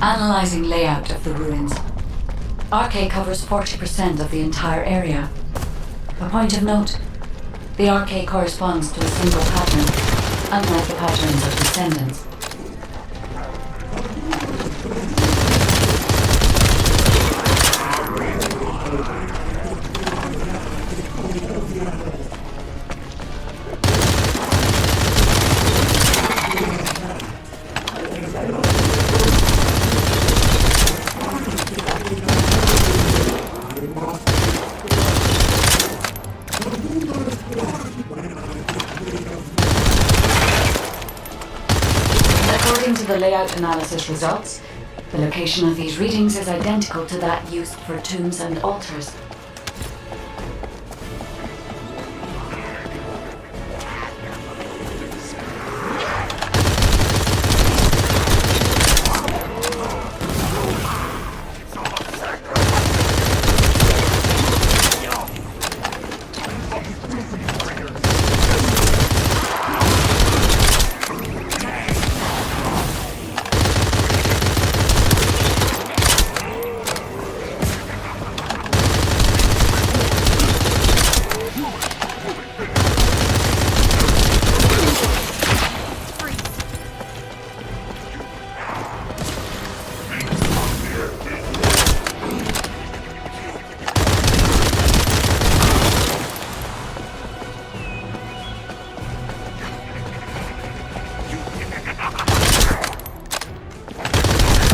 Analyzing layout of the ruins. RK covers 40% of the entire area. A point of note, the RK corresponds to a single pattern, unlike the patterns of Descendants. According to the layout analysis results, the location of these readings is identical to that used for tombs and altars.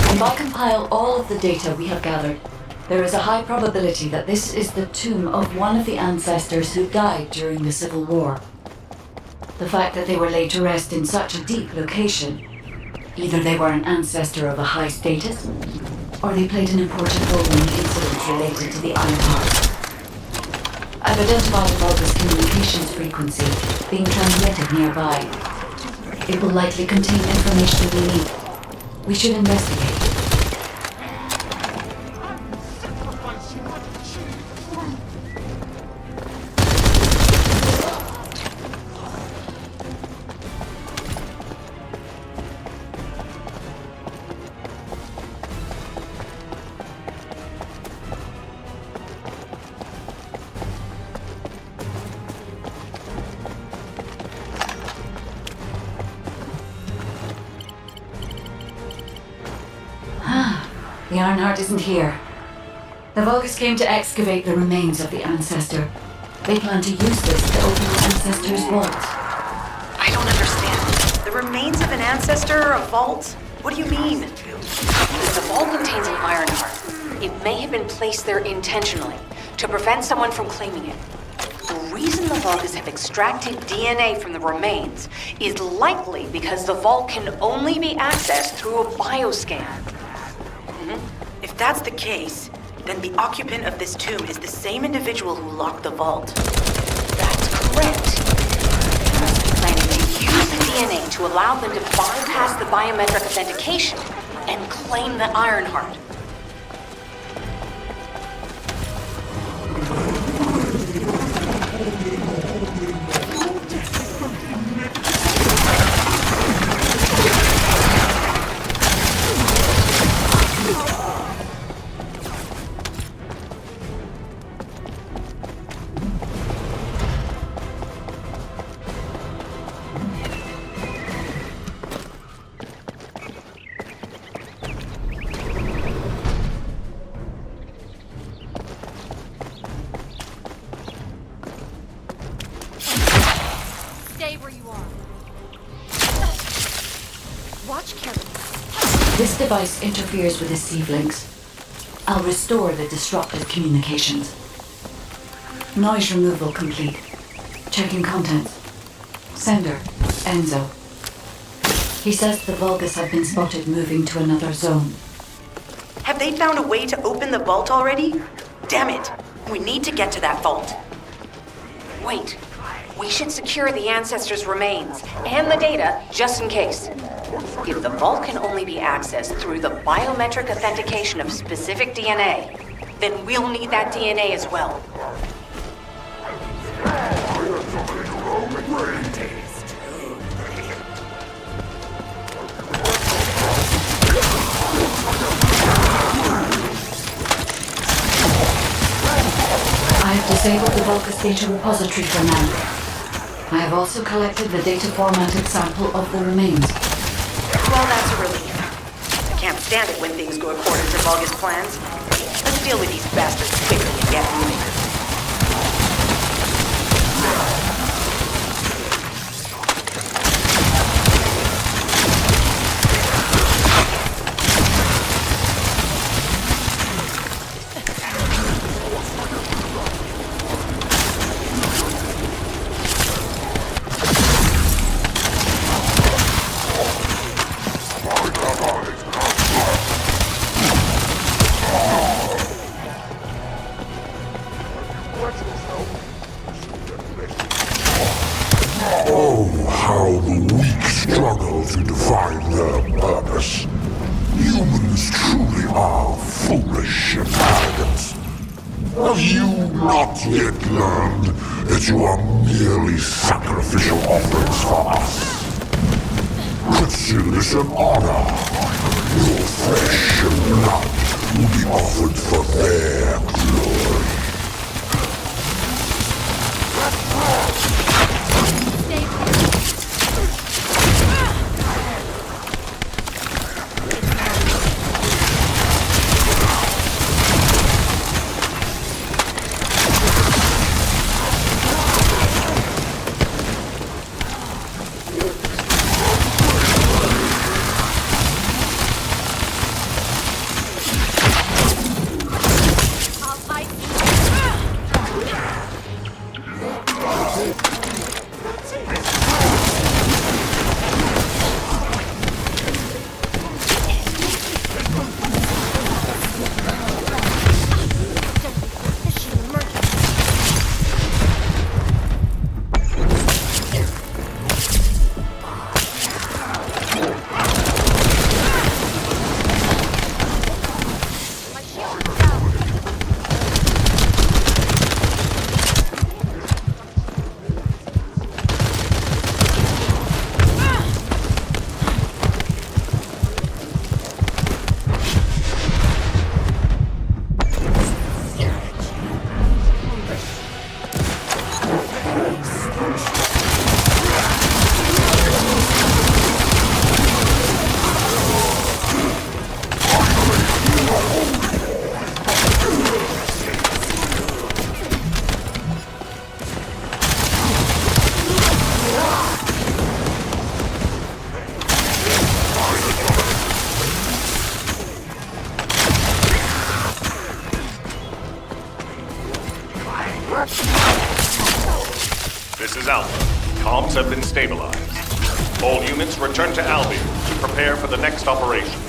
If I compile all of the data we have gathered, there is a high probability that this is the tomb of one of the ancestors who died during the Civil War. The fact that they were laid to rest in such a deep location, either they were an ancestor of a high status, or they played an important role in the incidents related to the Iron Heart. I've identified a Vulgus communications frequency being transmitted nearby. It will likely contain information we need. We should investigate. The Ironheart isn't here. The Vulgus came to excavate the remains of the ancestor. They plan to use this to open the ancestor's vault. I don't understand. The remains of an ancestor, a vault? What do you mean? If the vault contains an Ironheart, it may have been placed there intentionally to prevent someone from claiming it. The reason the Vulgus have extracted DNA from the remains is likely because the vault can only be accessed through a bioscan. If that's the case, then the occupant of this tomb is the same individual who locked the vault. That's correct. They must be planning to use the DNA to allow them to bypass the biometric authentication and claim the Ironheart. Stay where you are. Watch carefully. This device interferes with the sieve links. I'll restore the disrupted communications. Noise removal complete. Checking contents. Sender, Enzo. He says the Vulgus have been spotted moving to another zone. Have they found a way to open the vault already? Damn it! We need to get to that vault. Wait. We should secure the ancestors' remains and the data just in case. If the vault can only be accessed through the biometric authentication of specific DNA, then we'll need that DNA as well. disabled the Vulgus data repository for now. I have also collected the data formatted sample of the remains. Well, that's a relief. I can't stand it when things go according to Vulgus plans. Let's deal with these bastards quickly and get moving. How the weak struggle to define their purpose. Humans truly are foolish and arrogant. Have you not yet learned that you are merely sacrificial offerings for us? Consider this an honor. Your flesh and blood will be offered for their glory. This is Alpha. Comms have been stabilized. All units return to Albion to prepare for the next operation.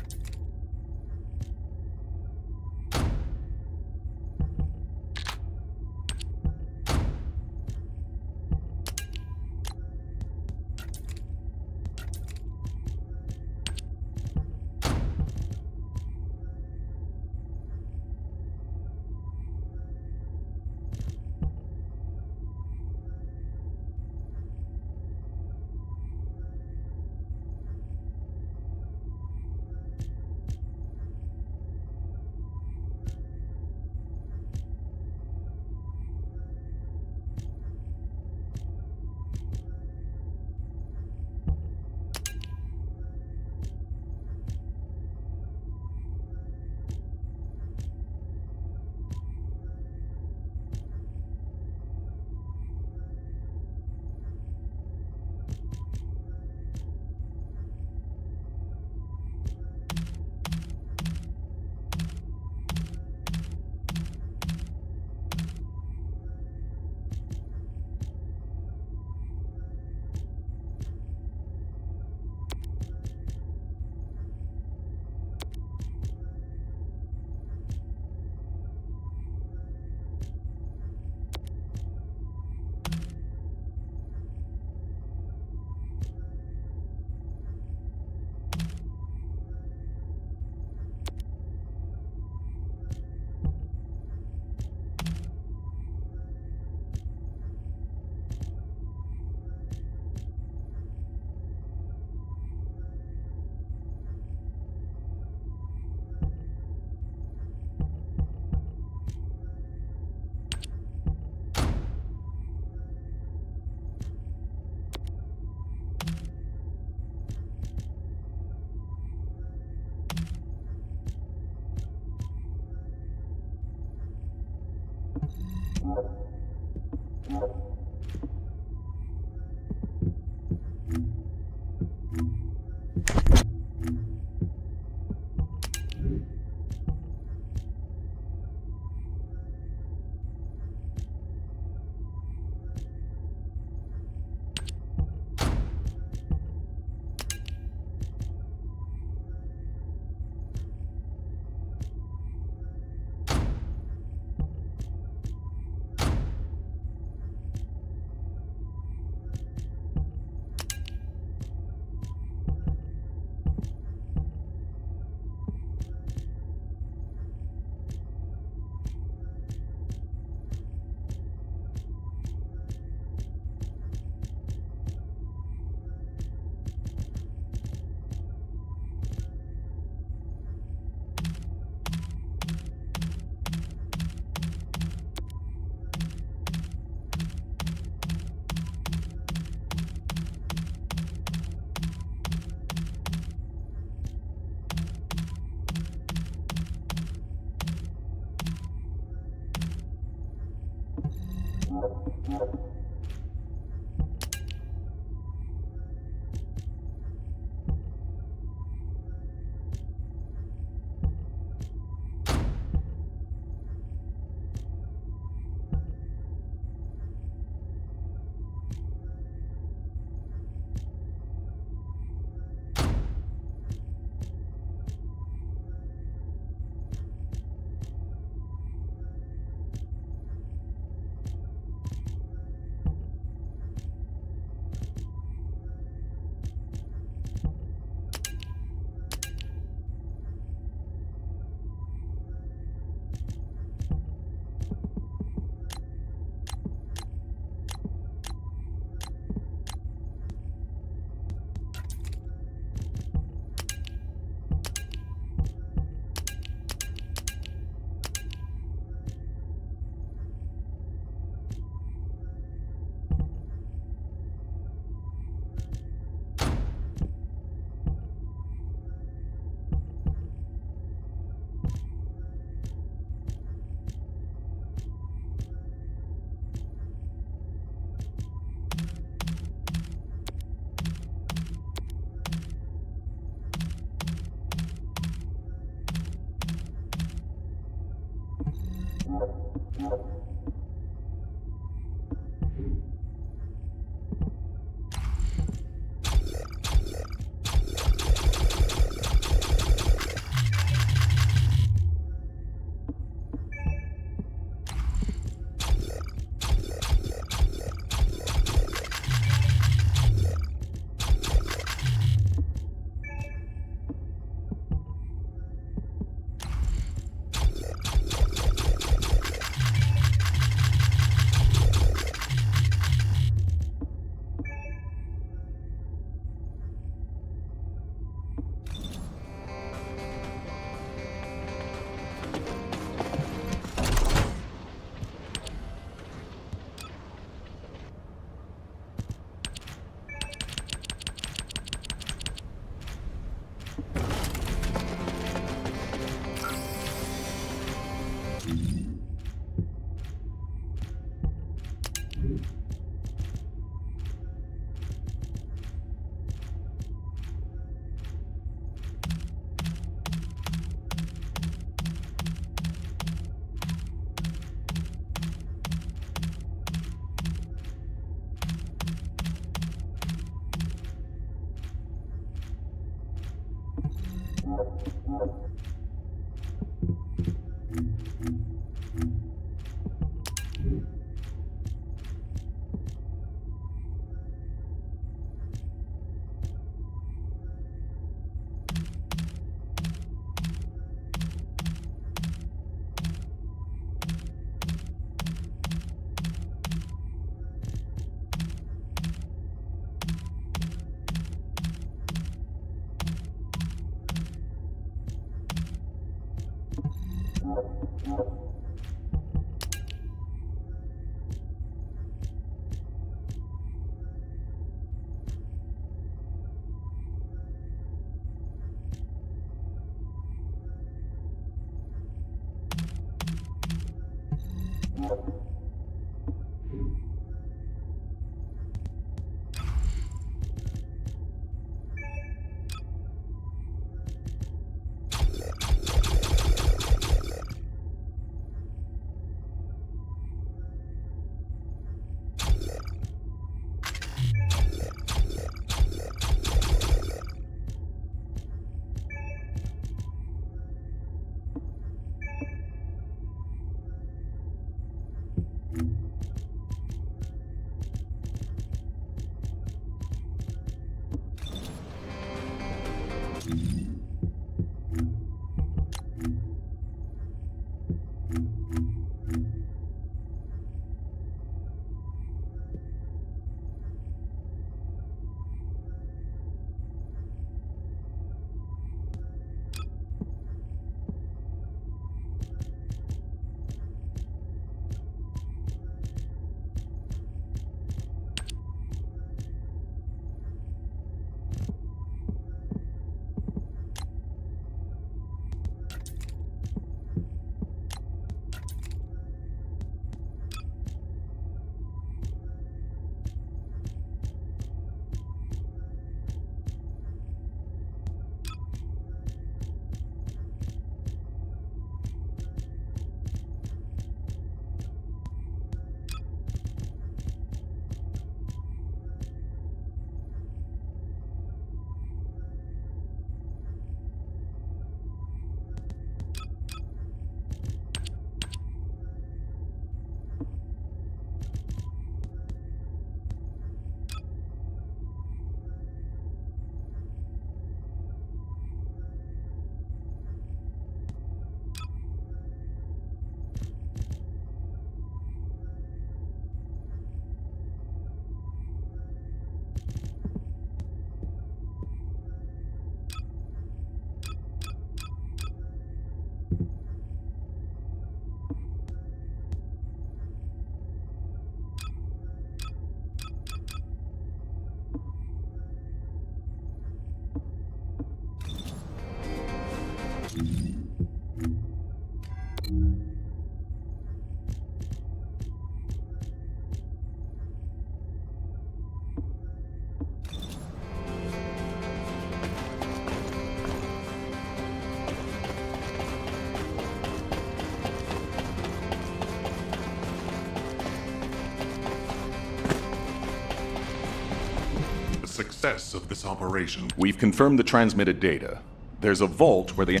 success of this operation. We've confirmed the transmitted data. There's a vault where the...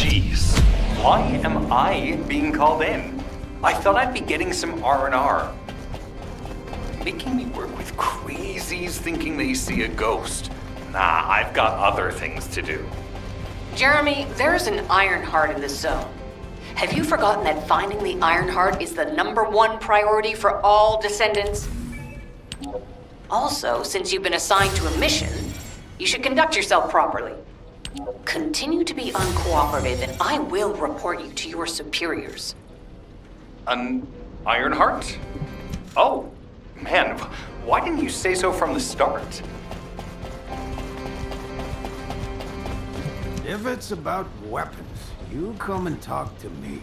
Jeez, why am I being called in? I thought I'd be getting some R&R. Making me work with crazies thinking they see a ghost. Nah, I've got other things to do. Jeremy, there's an Iron Heart in this zone. Have you forgotten that finding the Iron Heart is the #1 priority for all Descendants? Also, since you've been assigned to a mission, you should conduct yourself properly. Continue to be uncooperative and I will report you to your superiors. An Iron Heart? Oh, man, why didn't you say so from the start? If it's about weapons, you come and talk to me.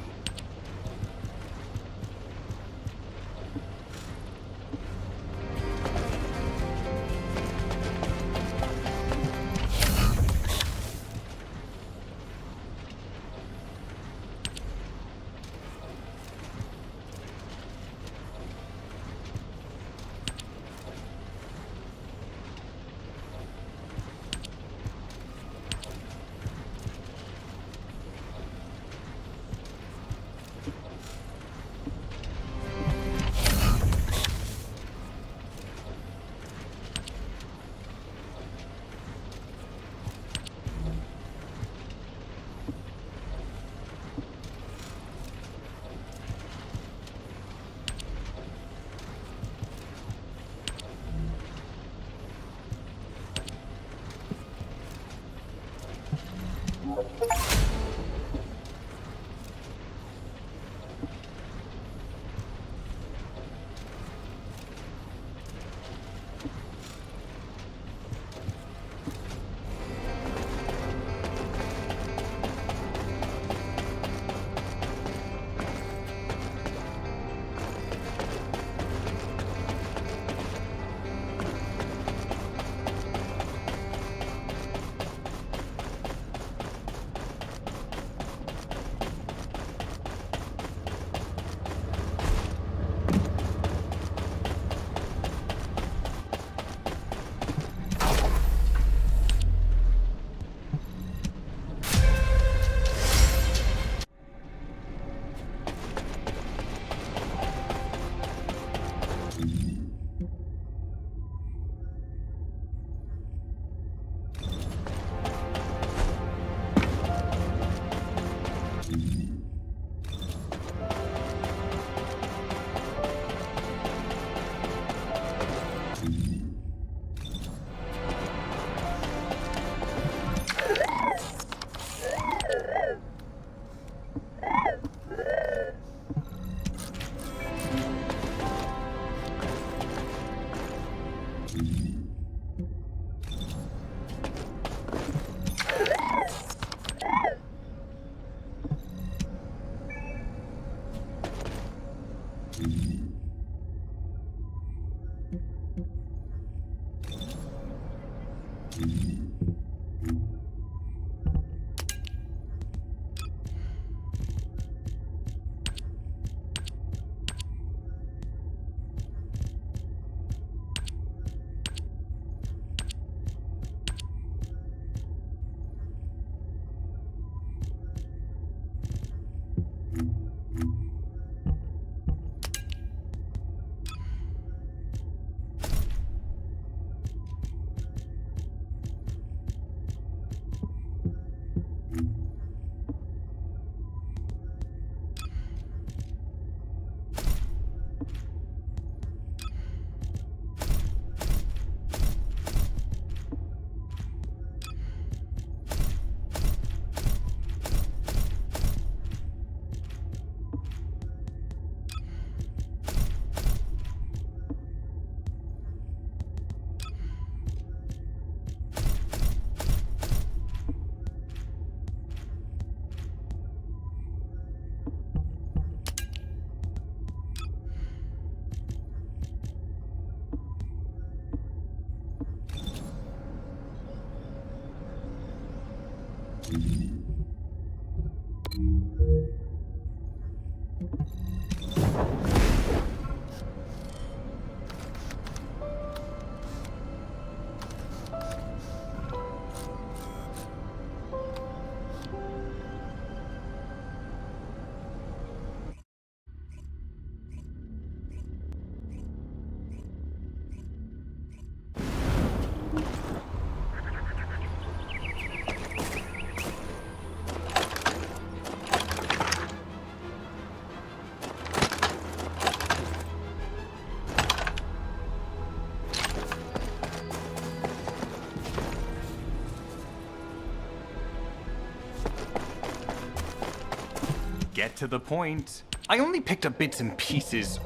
get to the point. I only picked up bits and pieces.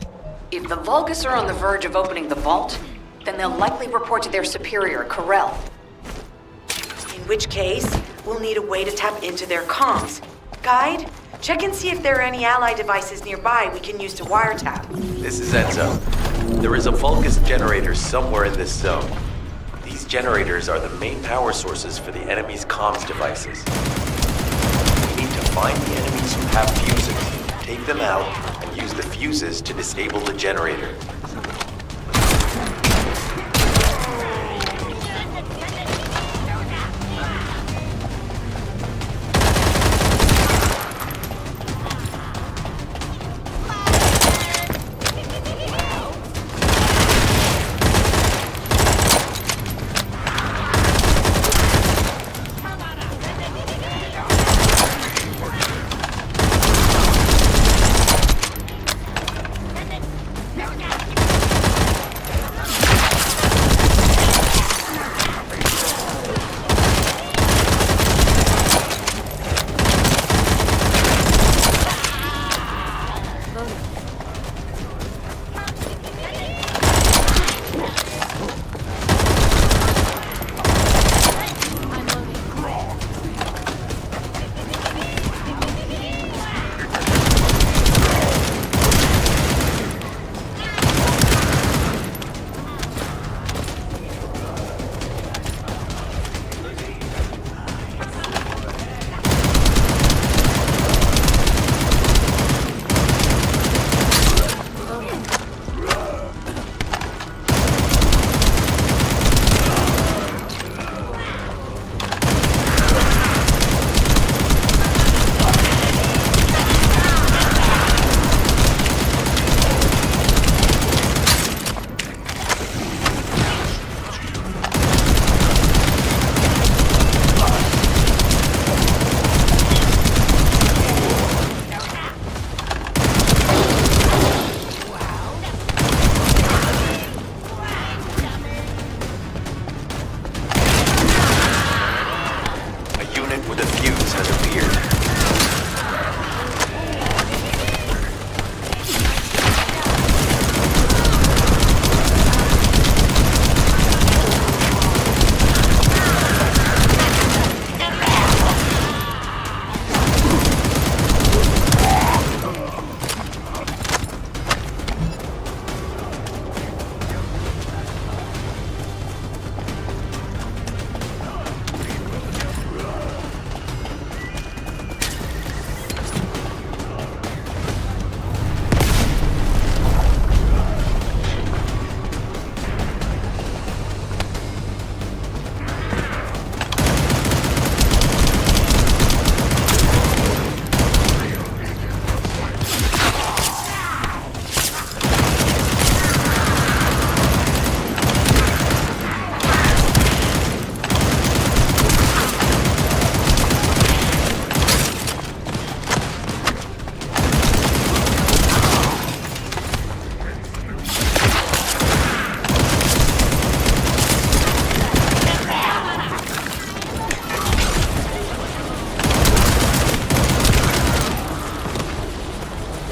If the Vulgus are on the verge of opening the vault, then they'll likely report to their superior, Corell. In which case, we'll need a way to tap into their comms. Guide, check and see if there are any ally devices nearby we can use to wiretap. This is Enzo. There is a Vulgus generator somewhere in this zone. These generators are the main power sources for the enemy's comms devices. We need to find the enemies who have fuses, take them out, and use the fuses to disable the generator.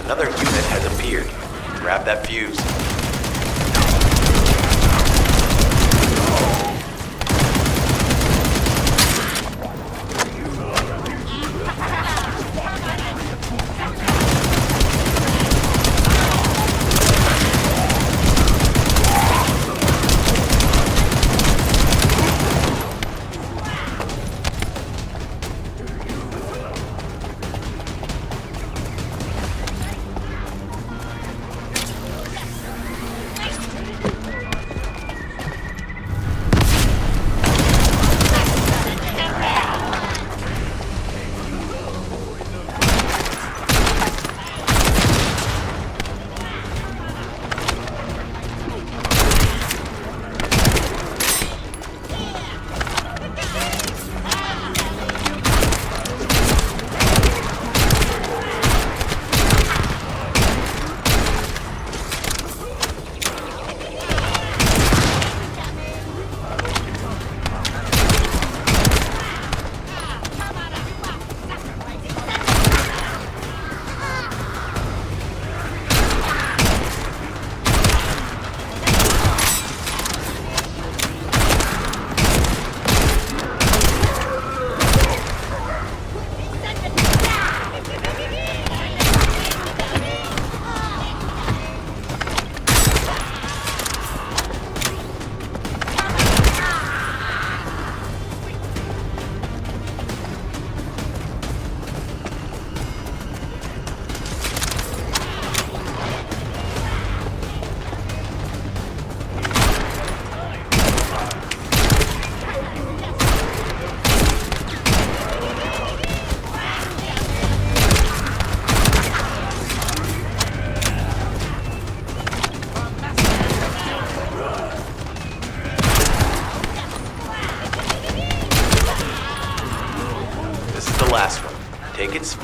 Another unit has appeared. Grab that fuse.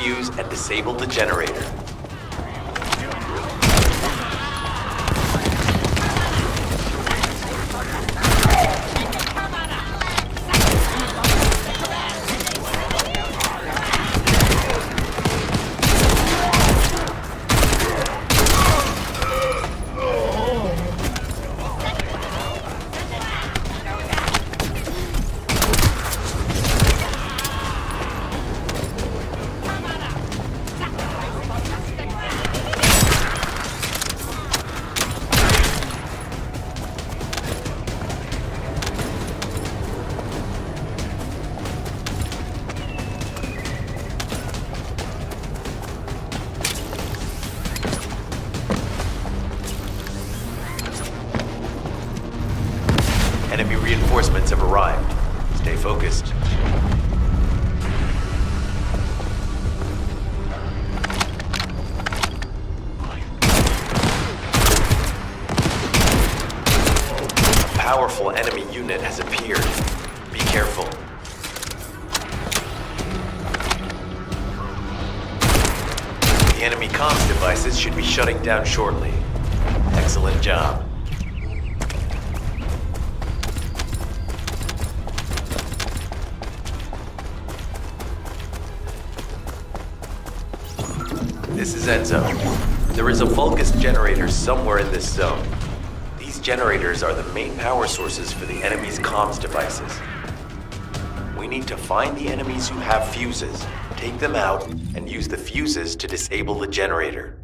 fuse and disable the generator. Enemy reinforcements have arrived. Stay focused. A powerful enemy unit has appeared. Be careful. The enemy comms devices should be shutting down shortly. Excellent job. This is Enzo. There is a Vulgus generator somewhere in this zone. These generators are the main power sources for the enemy's comms devices. We need to find the enemies who have fuses, take them out, and use the fuses to disable the generator.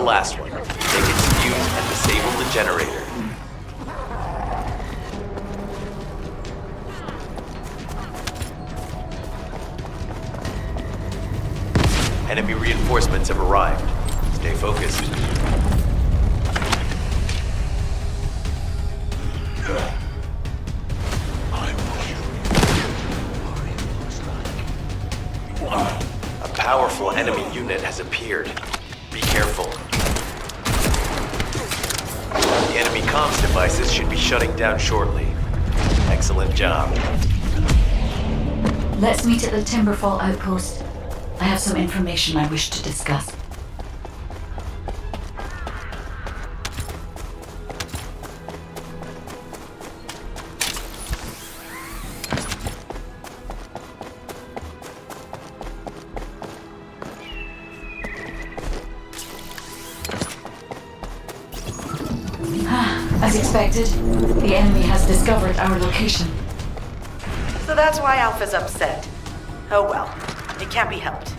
last one. Take its fuse and disable the generator. Enemy reinforcements have arrived. Stay focused. A powerful enemy unit has appeared. Be careful. The enemy comms devices should be shutting down shortly. Excellent job. Let's meet at the Timberfall outpost. I have some information I wish to discuss. As expected, the enemy has discovered our location. So that's why Alpha's upset. Oh well, it can't be helped.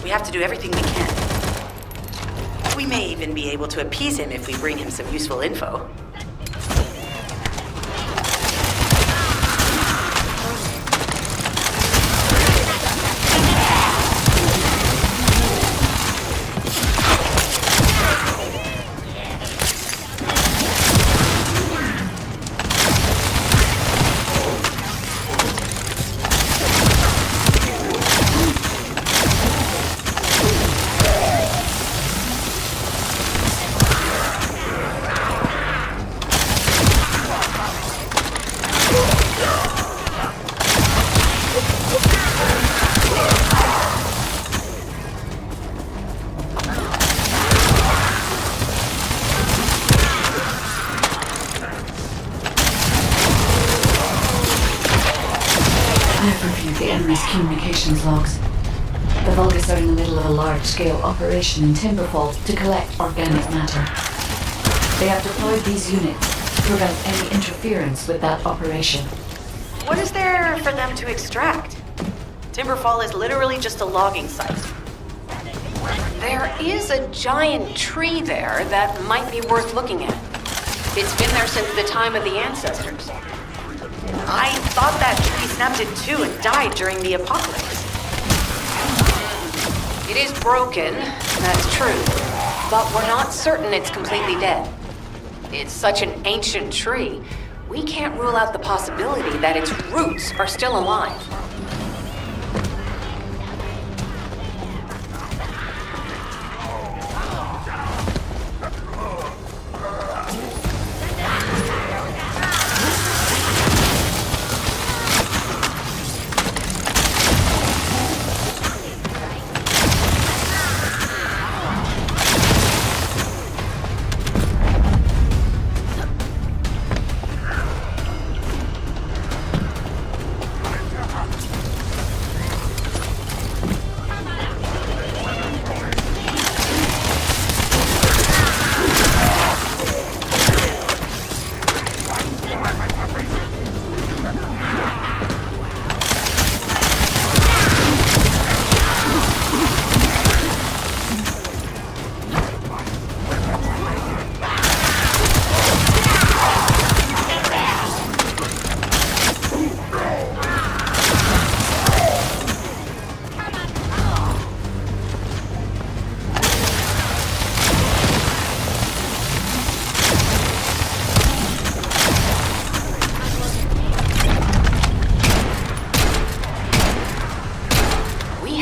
We have to do everything we can. We may even be able to appease him if we bring him some useful info. Communications logs. The Vulgus are in the middle of a large-scale operation in Timberfall to collect organic matter. They have deployed these units to prevent any interference with that operation. What is there for them to extract? Timberfall is literally just a logging site. There is a giant tree there that might be worth looking at. It's been there since the time of the ancestors. I thought that tree snapped in two and died during the apocalypse. It is broken, that's true, but we're not certain it's completely dead. It's such an ancient tree, we can't rule out the possibility that its roots are still alive.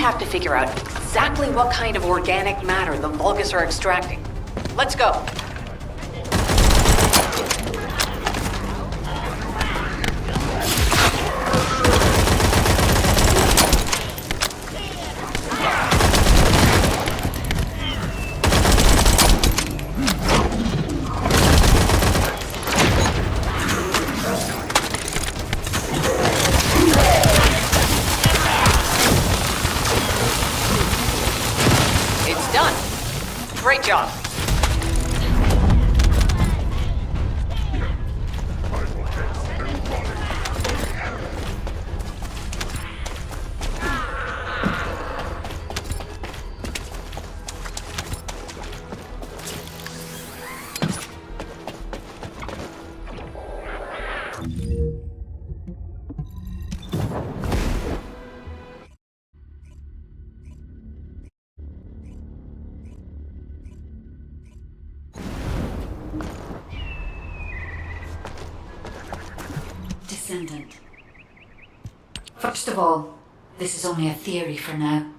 Have to figure out exactly what kind of organic matter the Vulgus are extracting. Let's go. Great job. Descendant. First of all, this is only a theory for now.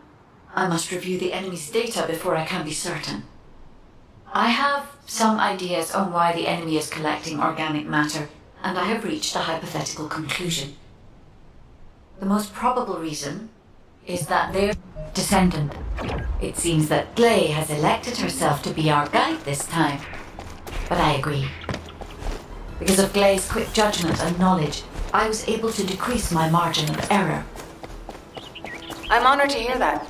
I must review the enemy's data before I can be certain. I have some ideas on why the enemy is collecting organic matter, and I have reached a hypothetical conclusion. The most probable reason is that they're Descendant. It seems that Glay has elected herself to be our guide this time. But I agree. Because of Glay's quick judgment and knowledge, I was able to decrease my margin of error. I'm honored to hear that.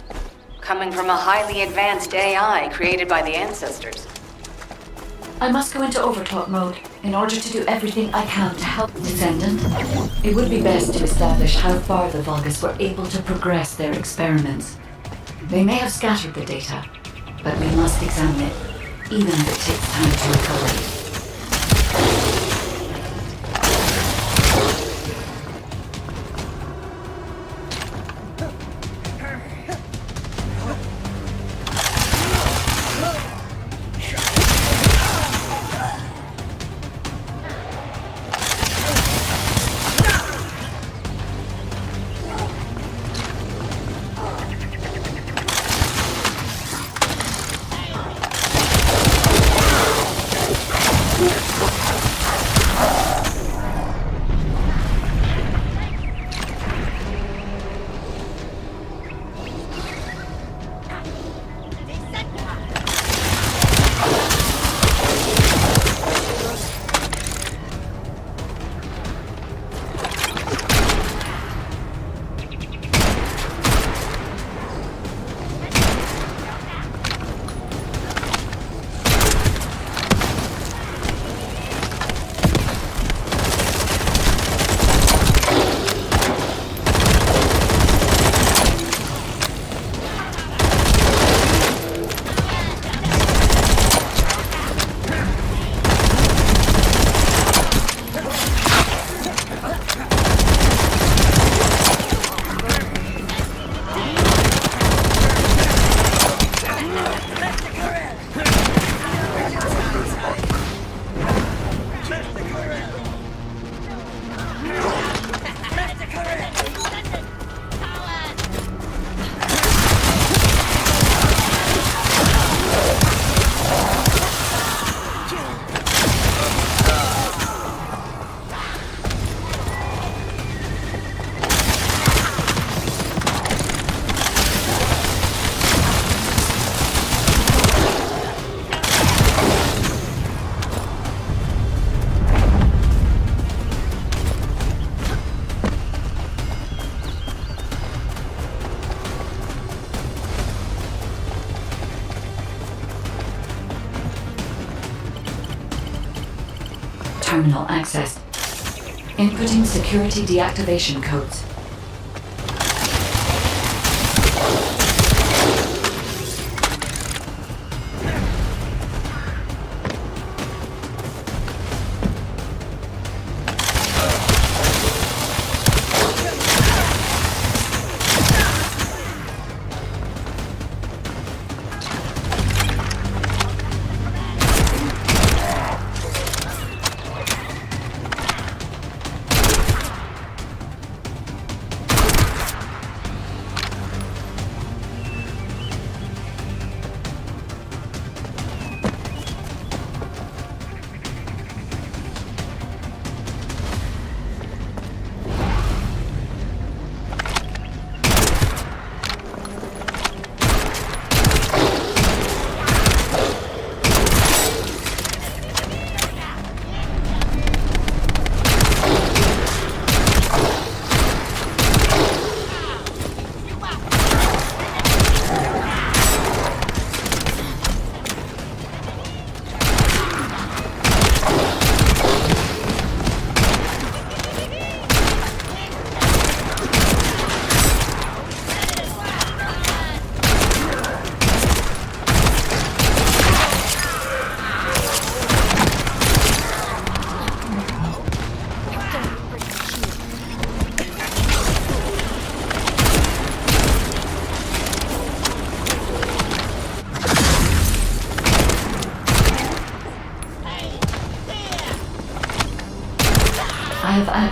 Coming from a highly advanced AI created by the ancestors. I must go into overtalk mode in order to do everything I can to help Descendant. It would be best to establish how far the Vulgus were able to progress their experiments. They may have scattered the data, but we must examine it, even if it takes time to recover it. Terminal accessed. Inputting security deactivation codes.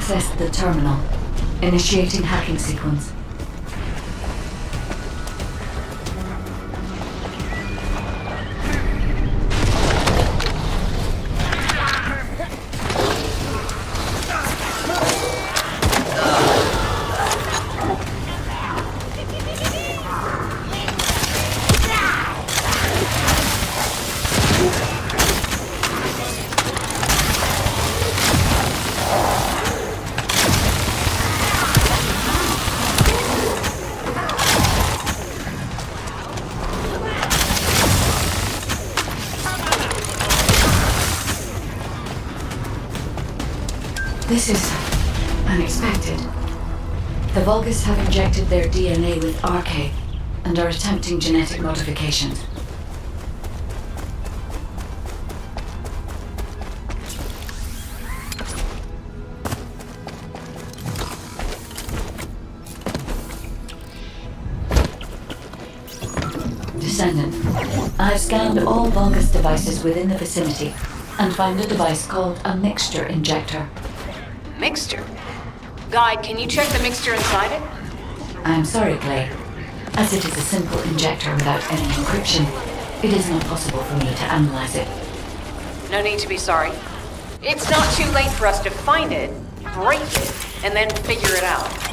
access the terminal. Initiating hacking sequence. This is unexpected. The Vulgus have injected their DNA with RK and are attempting genetic modifications. Descendant, I've scanned all Vulgus devices within the vicinity and found a device called a mixture injector. Mixture? Guide, can you check the mixture inside it? I'm sorry, Clay. As it is a simple injector without any encryption, it is not possible for me to analyze it. No need to be sorry. It's not too late for us to find it, break it, and then figure it out.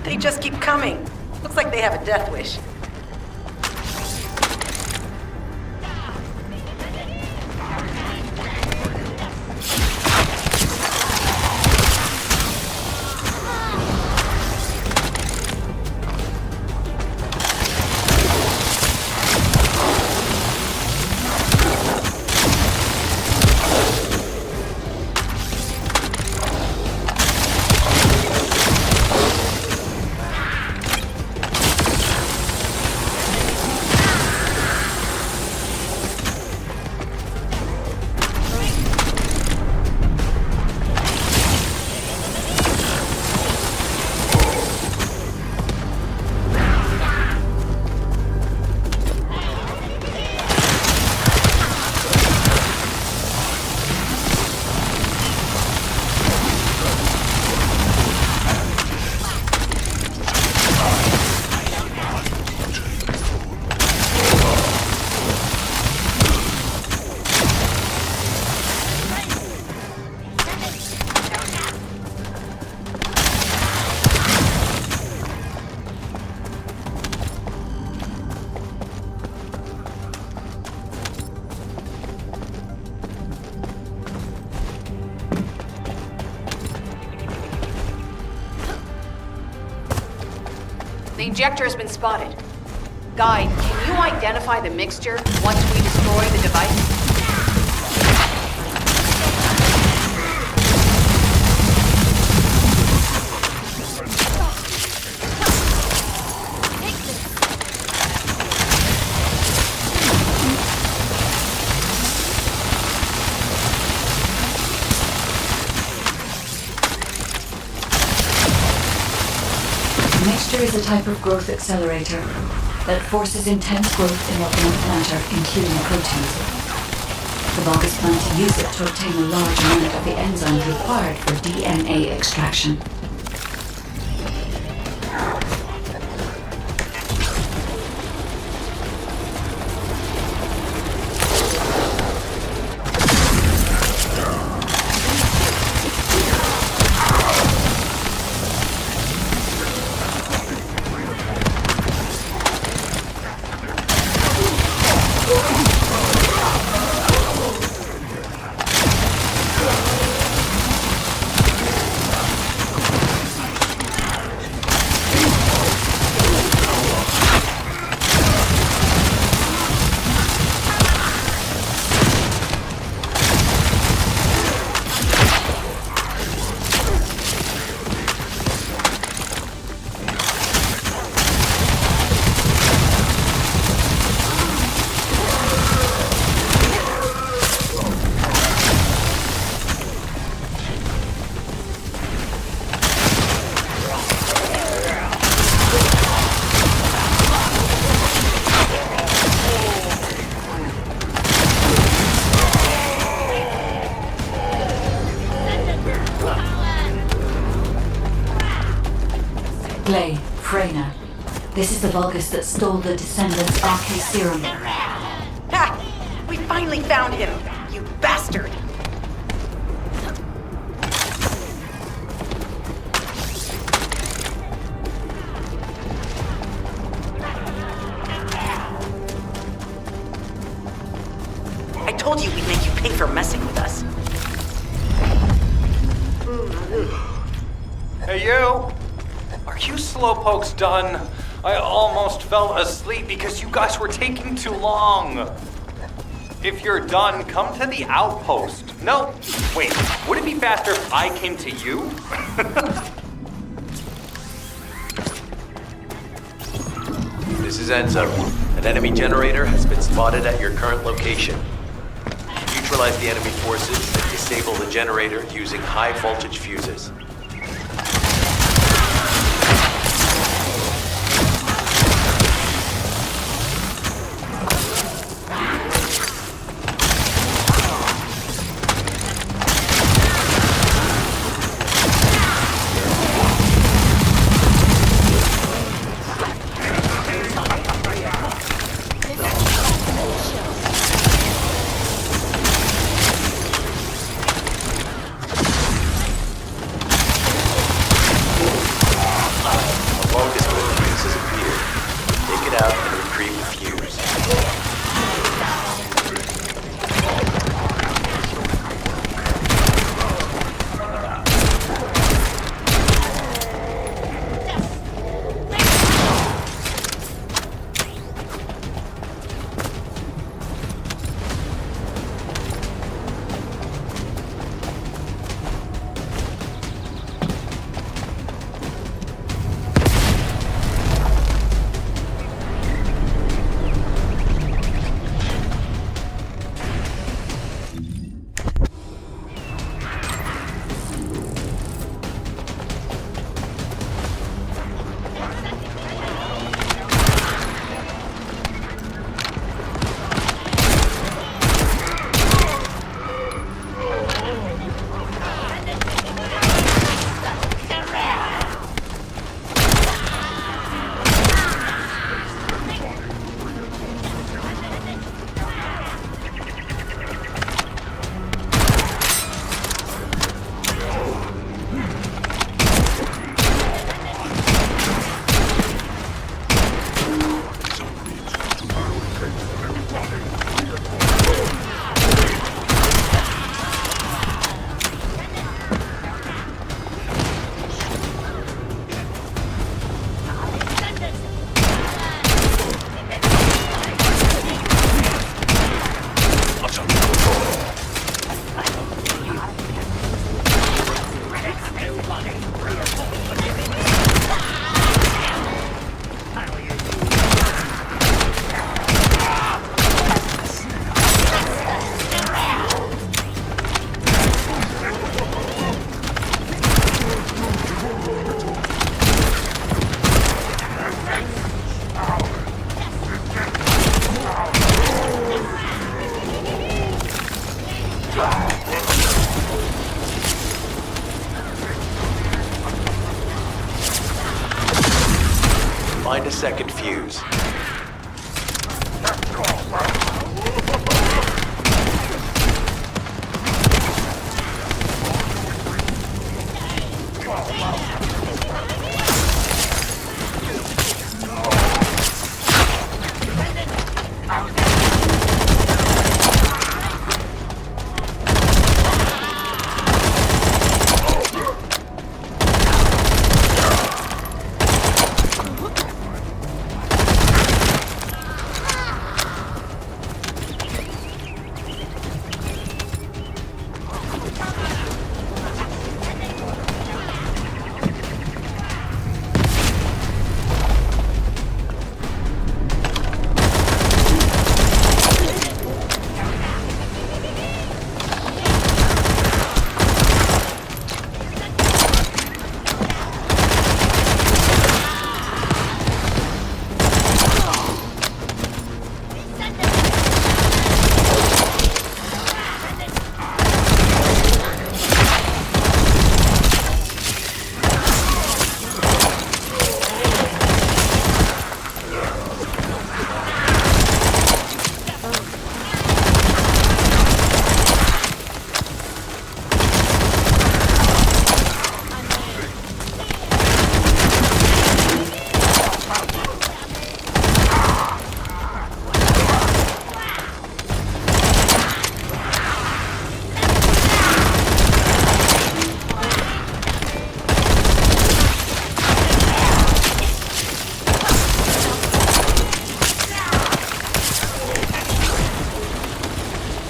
They just keep coming. Looks like they have a death wish. The injector has been spotted. Guide, can you identify the mixture once we destroy the device? The mixture is a type of growth accelerator that forces intense growth in organic matter, including proteins. The Vulgus plan to use it to obtain a large amount of the enzymes required for DNA extraction. Freyna. This is the Vulgus that stole the Descendant's RK serum. Ha! We finally found him, you bastard! I told you we'd make you pay for messing with us. Hey, you! Are you slowpokes done? I almost fell asleep because you guys were taking too long. If you're done, come to the outpost. No, wait, would it be faster if I came to you? This is Enzo. An enemy generator has been spotted at your current location. Neutralize the enemy forces and disable the generator using high voltage fuses. find a second fuse.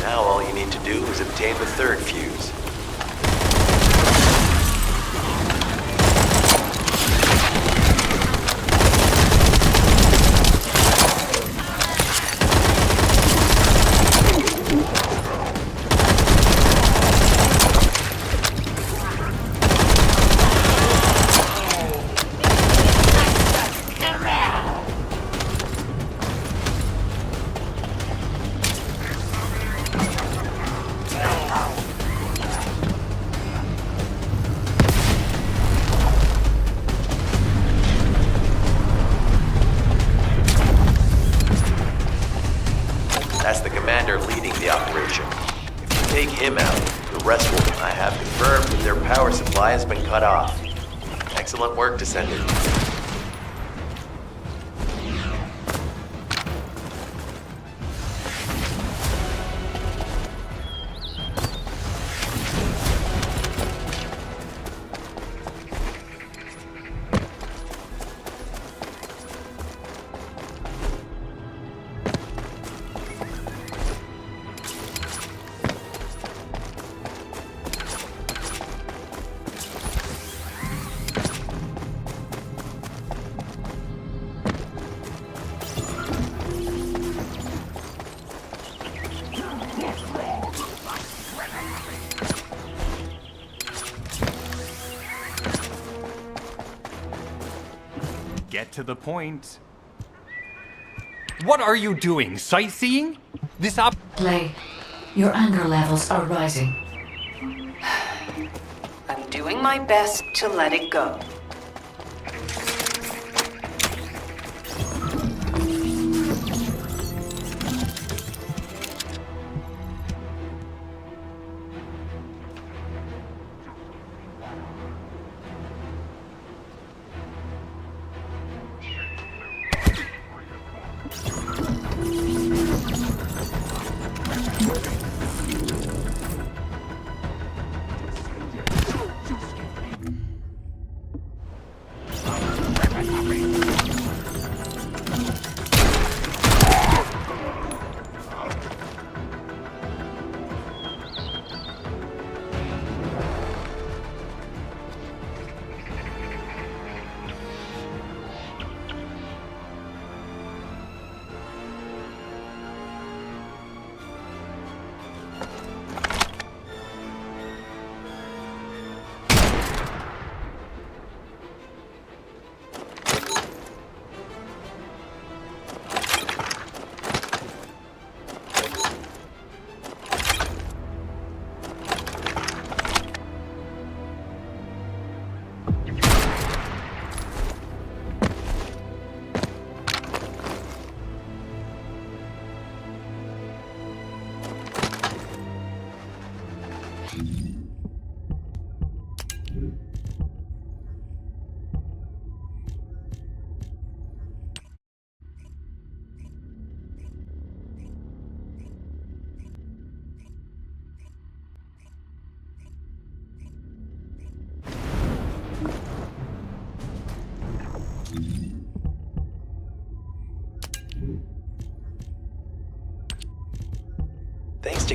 Now all you need to do is obtain the third fuse. That's the commander leading the operation. If you take him out, the rest will. I have confirmed that their power supply has been cut off. Excellent work, Descendant. Get to the point. What are you doing? Sightseeing? Play. Your anger levels are rising. I'm doing my best to let it go.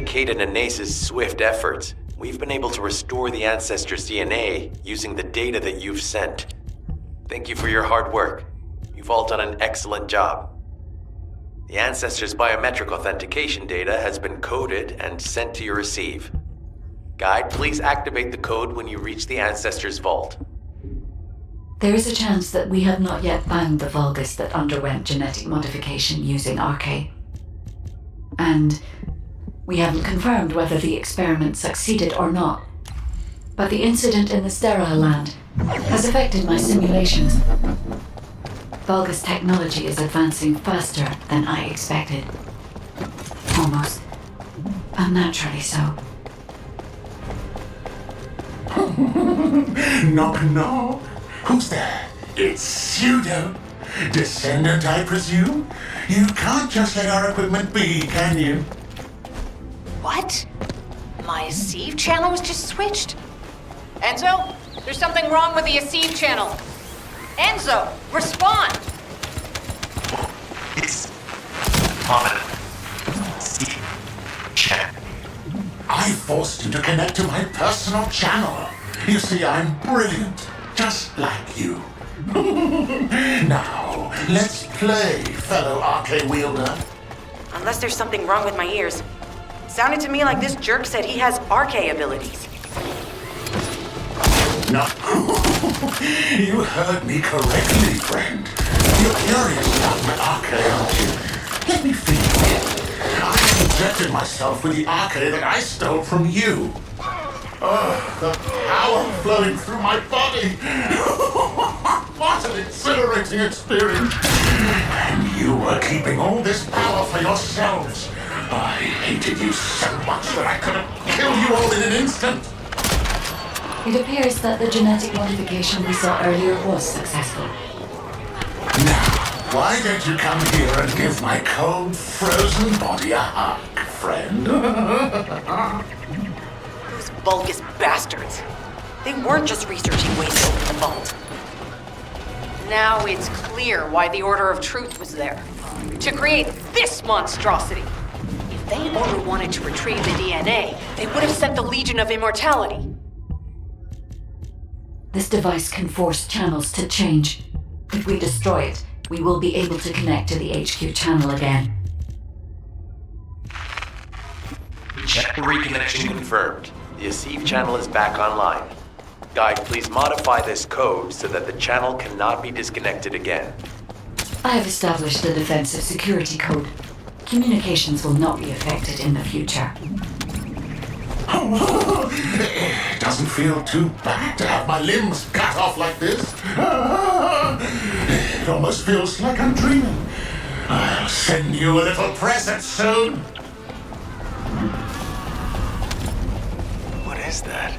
to Caden and Nace's swift efforts, we've been able to restore the Ancestors' DNA using the data that you've sent. Thank you for your hard work. You've all done an excellent job. The Ancestors' biometric authentication data has been coded and sent to your receive. Guide, please activate the code when you reach the Ancestors' vault. There is a chance that we have not yet found the Vulgus that underwent genetic modification using RK. And we haven't confirmed whether the experiment succeeded or not. But the incident in the sterile land has affected my simulations. Vulgus technology is advancing faster than I expected. Almost unnaturally so. Knock, knock. Who's there? It's Pseudo. Descendant, I presume? You can't just let our equipment be, can you? What? My Aceve channel was just switched? Enzo, there's something wrong with the Aceve channel. Enzo, respond! It's prominent. Check. I forced you to connect to my personal channel. You see, I'm brilliant, just like you. Now, let's play, fellow RK wielder. Unless there's something wrong with my ears. Sounded to me like this jerk said he has RK abilities. No. You heard me correctly, friend. You're curious about my RK, aren't you? Let me feel it. I injected myself with the RK that I stole from you. Oh, the power flowing through my body. What an exhilarating experience. And you were keeping all this power for yourselves. I hated you so much that I could have killed you all in an instant. It appears that the genetic modification we saw earlier was successful. Now, why don't you come here and give my cold, frozen body a hug, friend? Those Vulgus bastards. They weren't just researching ways to open the vault. Now it's clear why the Order of Truth was there. To create this monstrosity. If they only wanted to retrieve the DNA, they would have sent the Legion of Immortality. This device can force channels to change. If we destroy it, we will be able to connect to the HQ channel again. Check reconnection confirmed. The Aceve channel is back online. Guide, please modify this code so that the channel cannot be disconnected again. I have established the defensive security code. Communications will not be affected in the future. It doesn't feel too bad to have my limbs cut off like this. It almost feels like I'm dreaming. I'll send you a little present soon. What is that?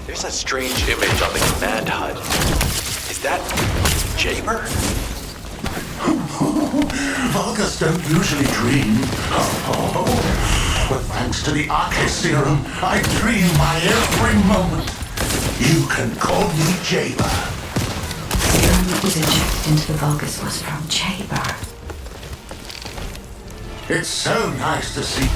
There's a strange image on the command HUD. Is that Jaber? Vulgus don't usually dream. But thanks to the RK serum, I dream my every moment. You can call me Jaber. The serum that was injected into the Vulgus was from Jaber. It's so nice to see.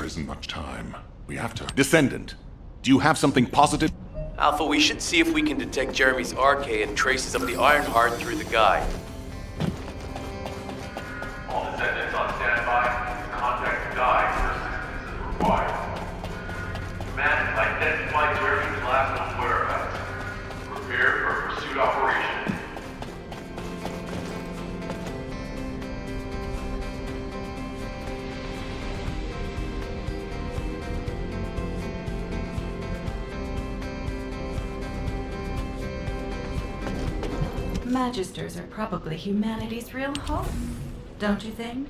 There isn't much time. We have to... Descendant, do you have something positive? Alpha, we should see if we can detect Jeremy's RK and traces of the Ironheart through the guide. All Descendants on standby. Contact the guide for assistance is required. Command, identify Jeremy's last known whereabouts. Prepare for a pursuit operation. Magisters are probably humanity's real home, don't you think?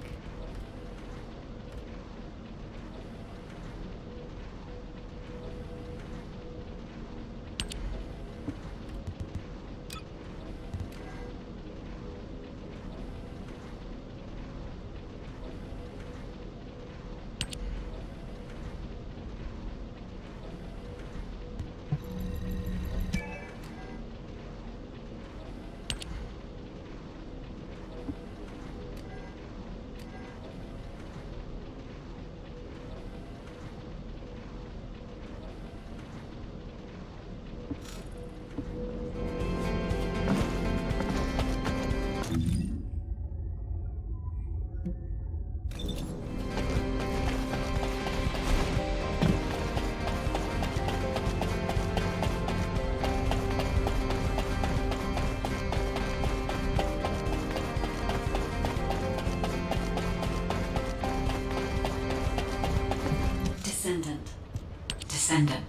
Descendant.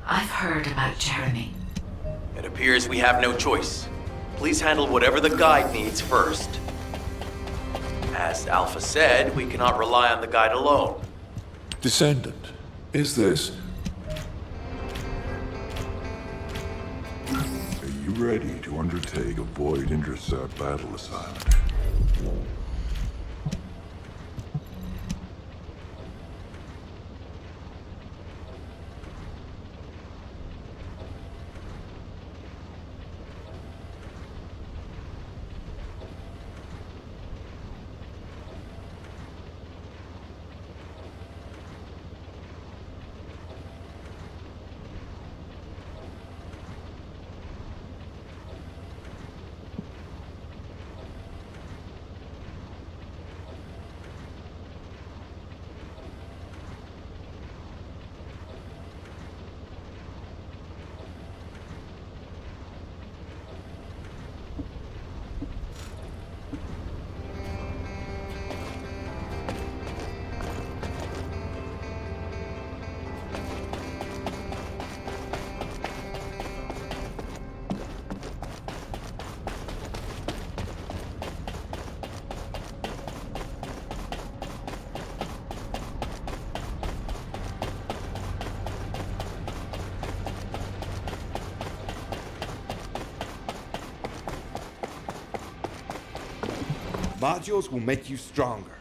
I've heard about Jeremy. It appears we have no choice. Please handle whatever the guide needs first. As Alpha said, we cannot rely on the guide alone. Descendant, is this... Are you ready to undertake a Void Intercept battle assignment? Modules will make you stronger.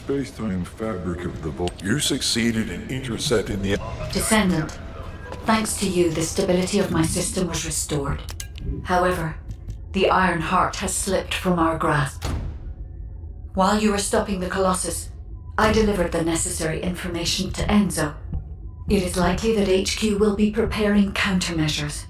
space-time fabric of the vault. You succeeded in intercepting the... Descendant, thanks to you, the stability of my system was restored. However, the Iron Heart has slipped from our grasp. While you were stopping the Colossus, I delivered the necessary information to Enzo. It is likely that HQ will be preparing countermeasures.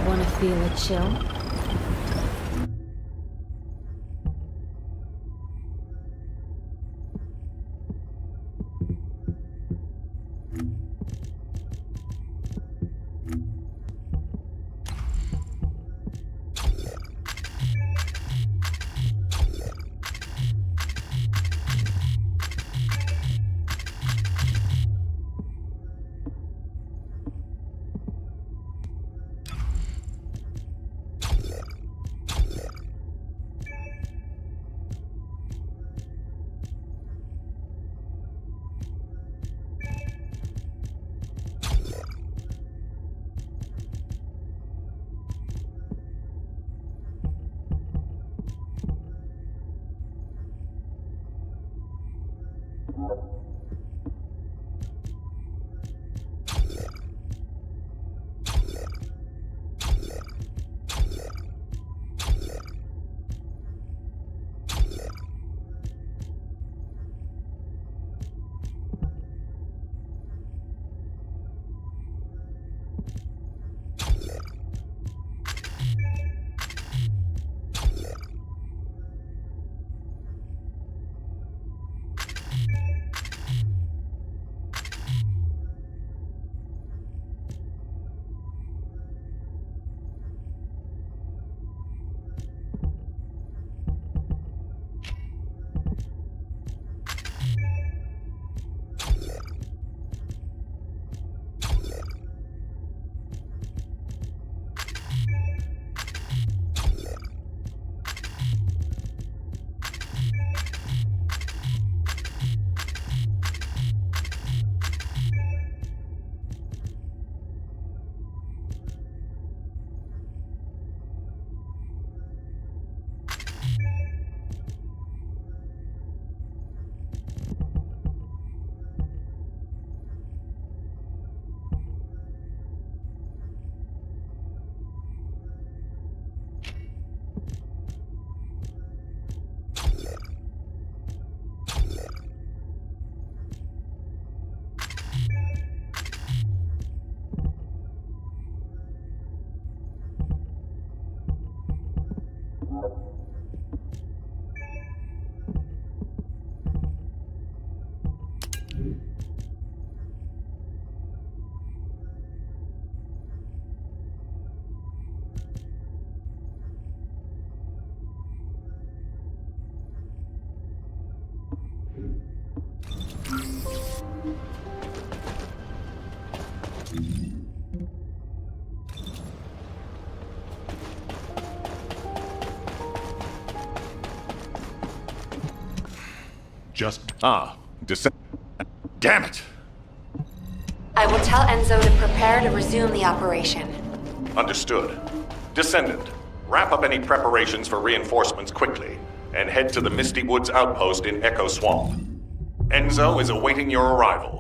Wanna feel a chill? Descendant. Damn it! I will tell Enzo to prepare to resume the operation. Understood. Descendant, wrap up any preparations for reinforcements quickly, and head to the Misty Woods outpost in Echo Swamp. Enzo is awaiting your arrival.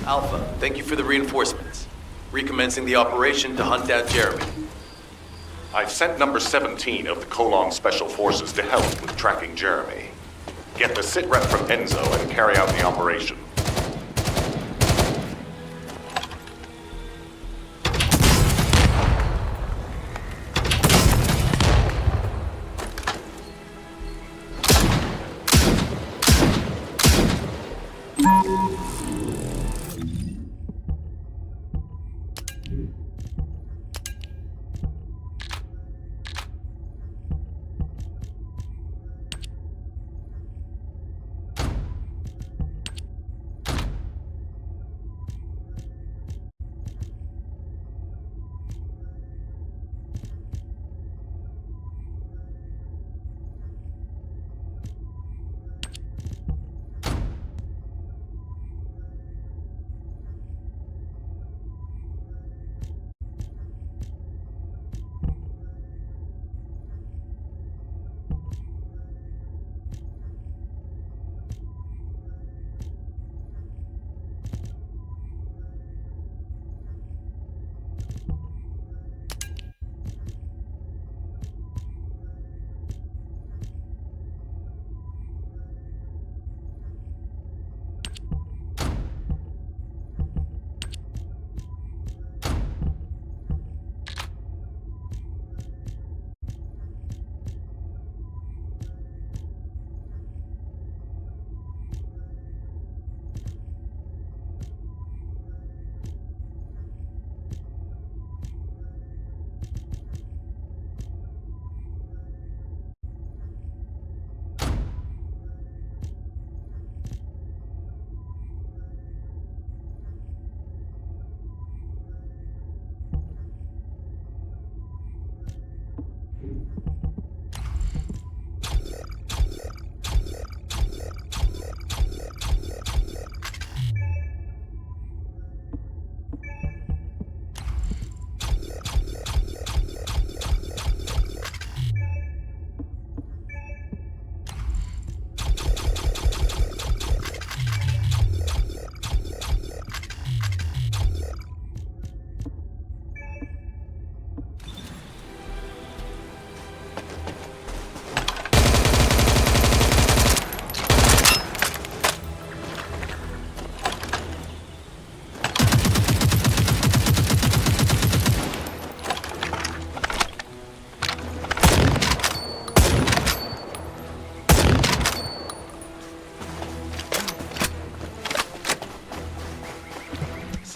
Alpha, thank you for the reinforcements. Recommencing the operation to hunt down Jeremy. I've sent number 17 of the Colon Special Forces to help with tracking Jeremy. Get the sitrep from Enzo and carry out the operation.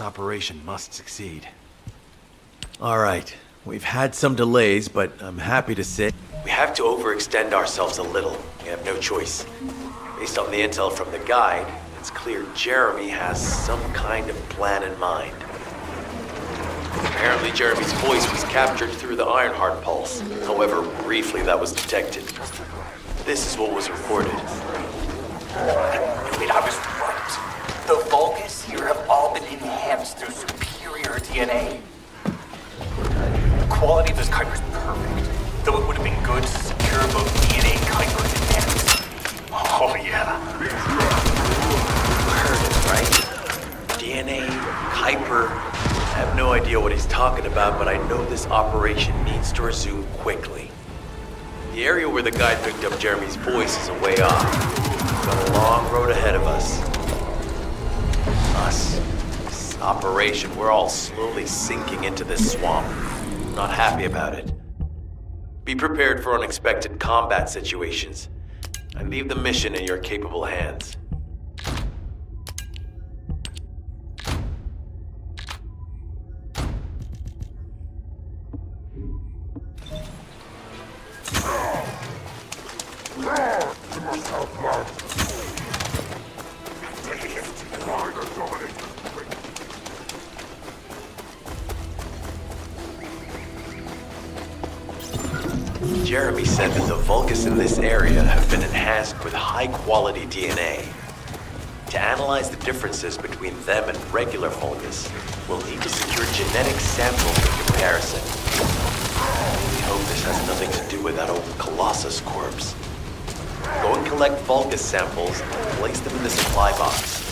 Operation must succeed. All right, we've had some delays, but I'm happy to say we have to overextend ourselves a little. We have no choice. Based on the intel from the guide, it's clear Jeremy has some kind of plan in mind. Apparently Jeremy's voice was captured through the Ironheart pulse. However, briefly that was detected. This is what was recorded. I knew it, I was right. The Vulgus here have all been enhanced through superior DNA. The quality of this Kuiper's perfect, though it would have been good to secure both DNA Kuiper's and Oh yeah. Heard it, right? DNA, Kuiper. I have no idea what he's talking about, but I know this operation needs to resume quickly. The area where the guide picked up Jeremy's voice is a way off. We've got a long road ahead of us. This operation, we're all slowly sinking into this swamp. Not happy about it. Be prepared for unexpected combat situations. I leave the mission in your capable hands. Jeremy said that the Vulgus in this area have been enhanced with high-quality DNA. To analyze the differences between them and regular Vulgus, we'll need to secure genetic samples for comparison. We hope this has nothing to do with that old Colossus corpse. Go and collect Vulgus samples and place them in the supply box.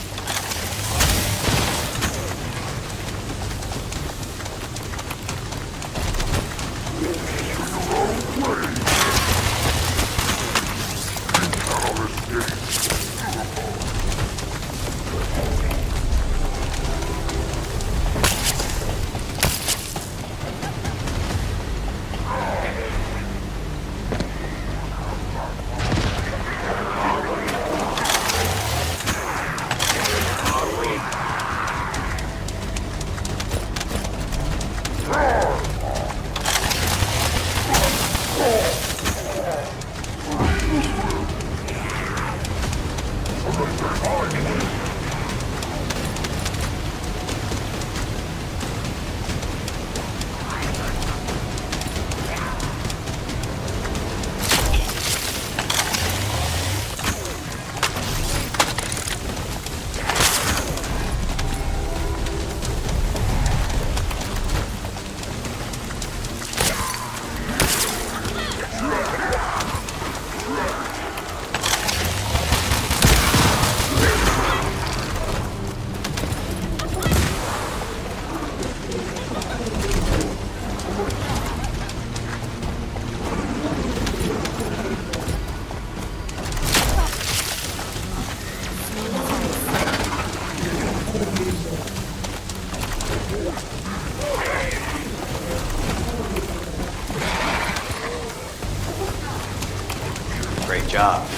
Great job.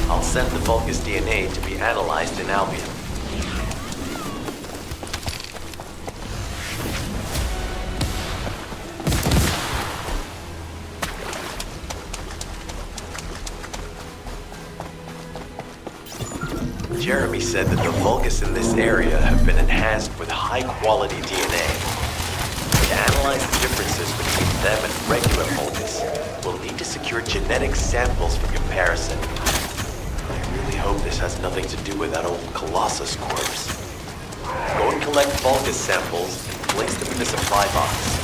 I'll send the Vulgus DNA to be analyzed in Albion. Jeremy said that the Vulgus in this area have been enhanced with high-quality DNA. To analyze the differences between them and regular Vulgus, we'll need to secure genetic samples for comparison. I really hope this has nothing to do with that old Colossus corpse. Go and collect Vulgus samples and place them in the supply box.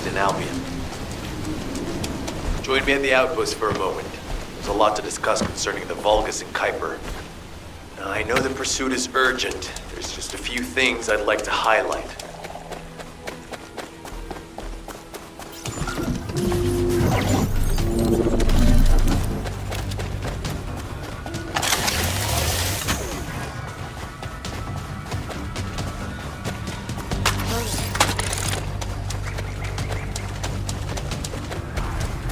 in Albion. Join me at the outpost for a moment. There's a lot to discuss concerning the Vulgus and Kuiper. Now, I know the pursuit is urgent. There's just a few things I'd like to highlight.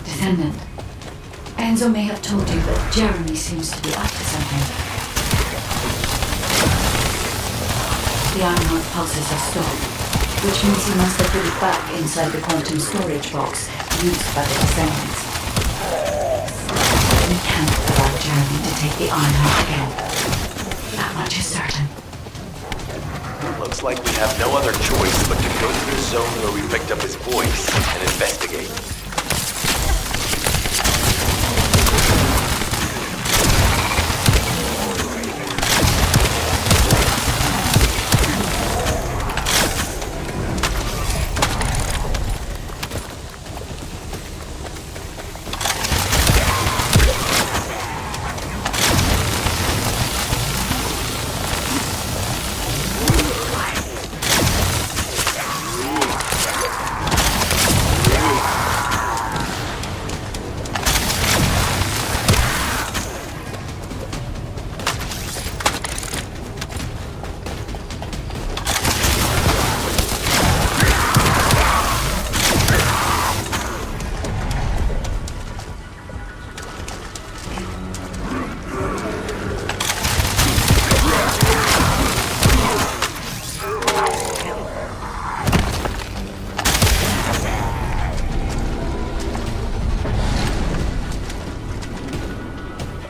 Descendant. Enzo may have told you, but Jeremy seems to be up to something. The Ironheart pulses have stopped, which means he must have put it back inside the quantum storage box used by the Descendants. We can't allow Jeremy to take the Ironheart again. That much is certain. Looks like we have no other choice but to go to the zone where we picked up his voice and investigate.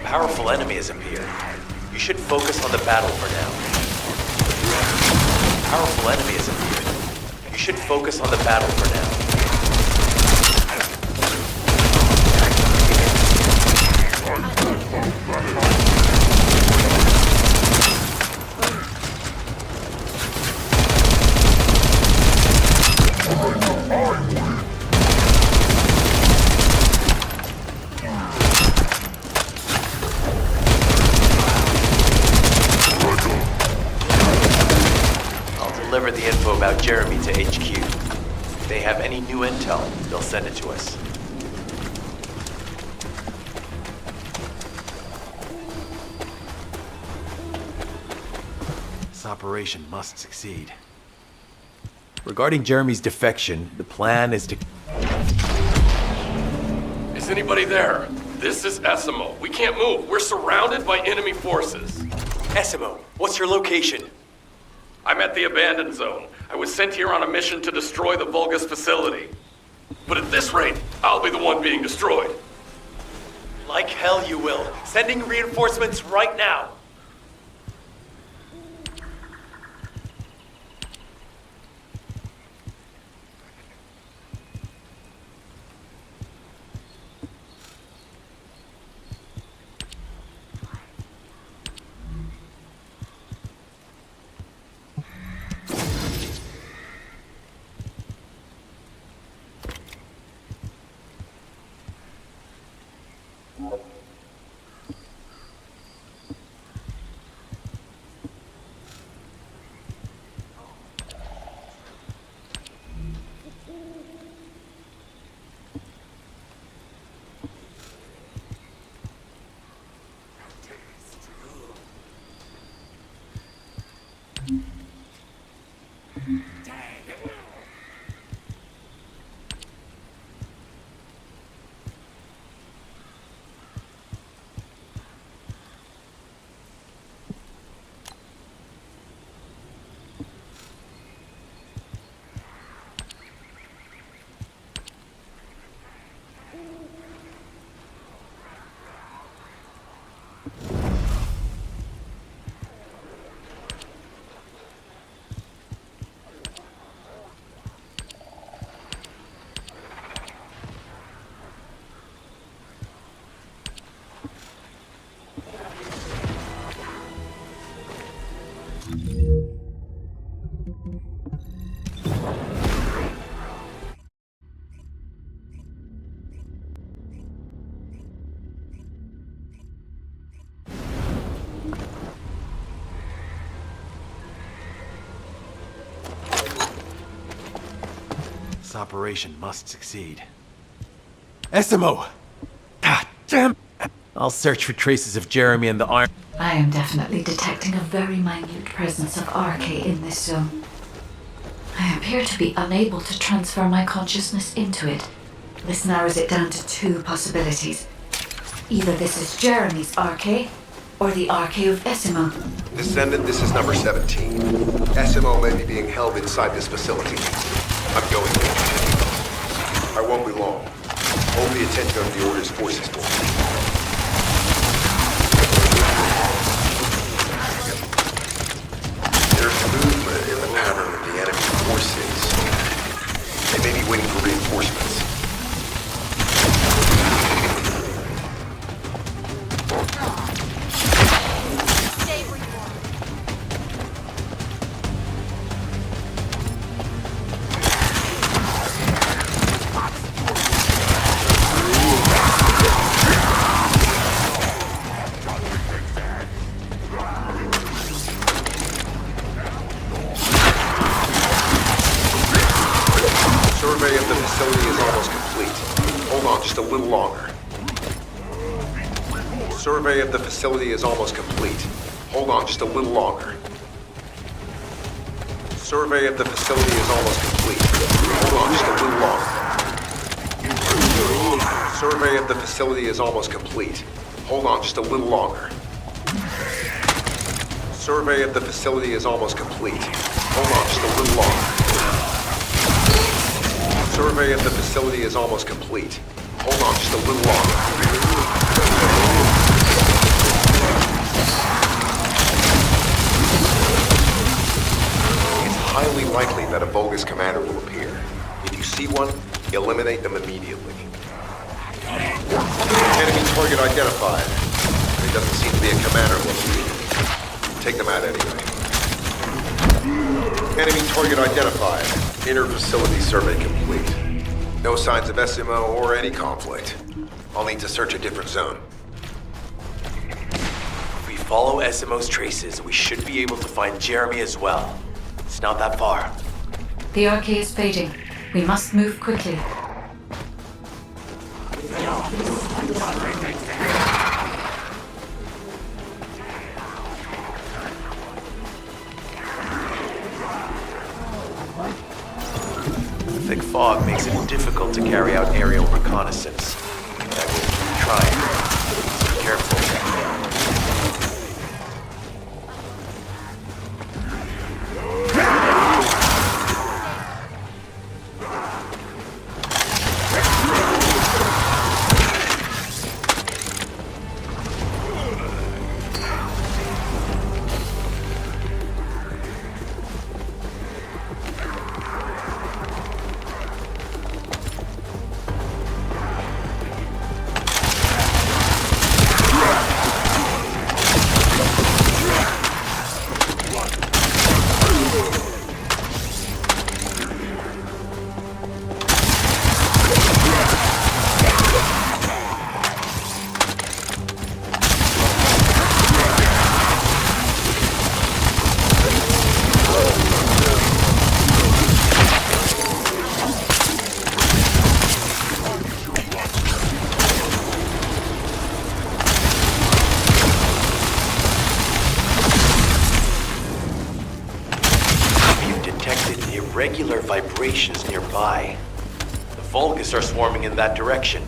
Powerful enemy has appeared. You should focus on the battle for now. Powerful enemy has appeared. You should focus on the battle for now. Deliver the info about Jeremy to HQ. If they have any new intel, they'll send it to us. This operation must succeed. Regarding Jeremy's defection, the plan is to... Is anybody there? This is Essimo. We can't move. We're surrounded by enemy forces. Essimo, what's your location? I'm at the abandoned zone. I was sent here on a mission to destroy the Vulgus facility. But at this rate, I'll be the one being destroyed. Like hell you will. Sending reinforcements right now. This operation must succeed. SMO! God damn! I'll search for traces of Jeremy and the Iron... I am definitely detecting a very minute presence of RK in this zone. I appear to be unable to transfer my consciousness into it. This narrows it down to two possibilities. Either this is Jeremy's RK, or the RK of Esimo. Descendant, this is number 17. SMO may be being held inside this facility. I'm going there. I won't be long. Hold the attention of the Order's forces for me. There's movement in the pattern of the enemy forces. They may be waiting for reinforcements. Survey of the facility is almost complete. Hold on just a little longer. Survey of the facility is almost complete. Hold on just a little longer. Survey of the facility is almost complete. Hold on just a little longer. Survey of the facility is almost complete. Hold on just a little longer. Survey of the facility is almost complete. Hold on just a little longer. Survey of the facility is almost complete. Hold on just a little longer. It's highly likely that a bogus commander will appear. If you see one, eliminate them immediately. Enemy target identified. There doesn't seem to be a commander located. Take them out anyway. Enemy target identified. Inner facility survey complete. No signs of SMO or any conflict. I'll need to search a different zone. If we follow SMO's traces, we should be able to find Jeremy as well. It's not that far. The RK is fading. We must move quickly. Thick fog makes it difficult to carry out aerial reconnaissance. I will keep trying. Be careful. Irregular vibrations nearby. The Vulgus are swarming in that direction.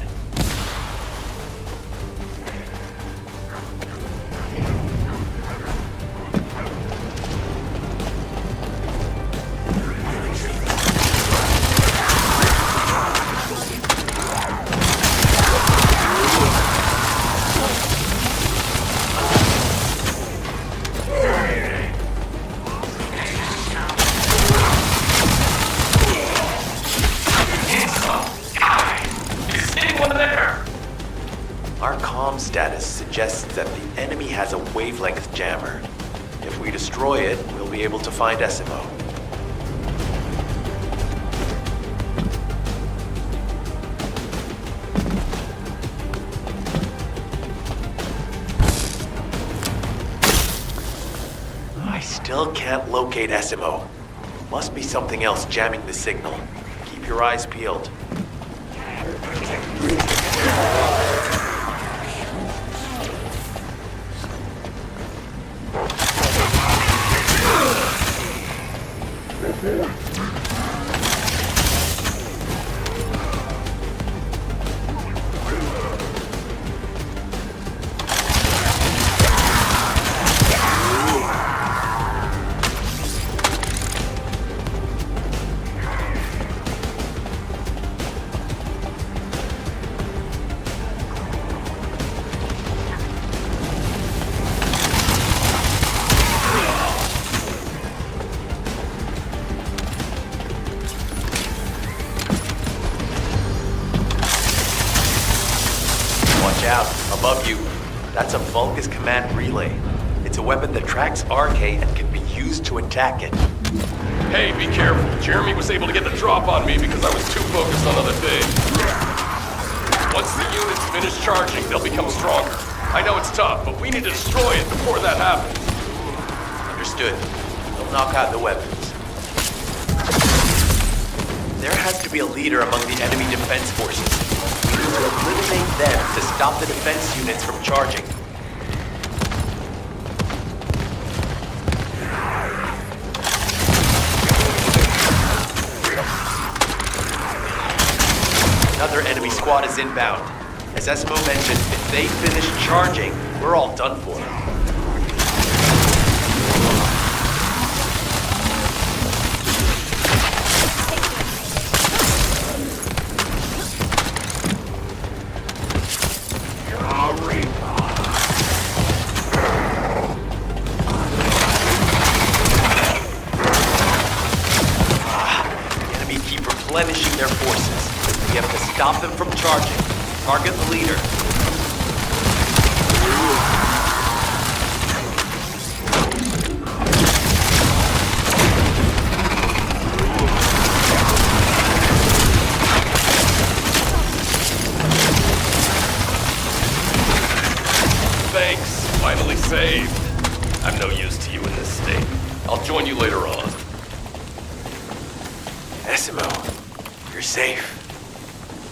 Our comm status suggests that the enemy has a wavelength jammer. If we destroy it, we'll be able to find SMO. I still can't locate SMO. Must be something else jamming the signal. Keep your eyes peeled. Watch out, above you. That's a Vulgus command relay. It's a weapon that tracks RK and can be used to attack it. Hey, be careful. Jeremy was able to get the drop on me because I was too focused on other things. Once the units finish charging, they'll become stronger. I know it's tough, but we need to destroy it before that happens. Understood. They'll knock out the weapons. There has to be a leader among the enemy defense forces. We need to eliminate them to stop the defense units from charging. Another enemy squad is inbound. As Esmo mentioned, if they finish charging, we're all done for. The enemy keep replenishing their forces. We have to stop them from charging. Target the leader. Thanks. Finally saved. I'm no use to you in this state. I'll join you later on. Esmo, you're safe.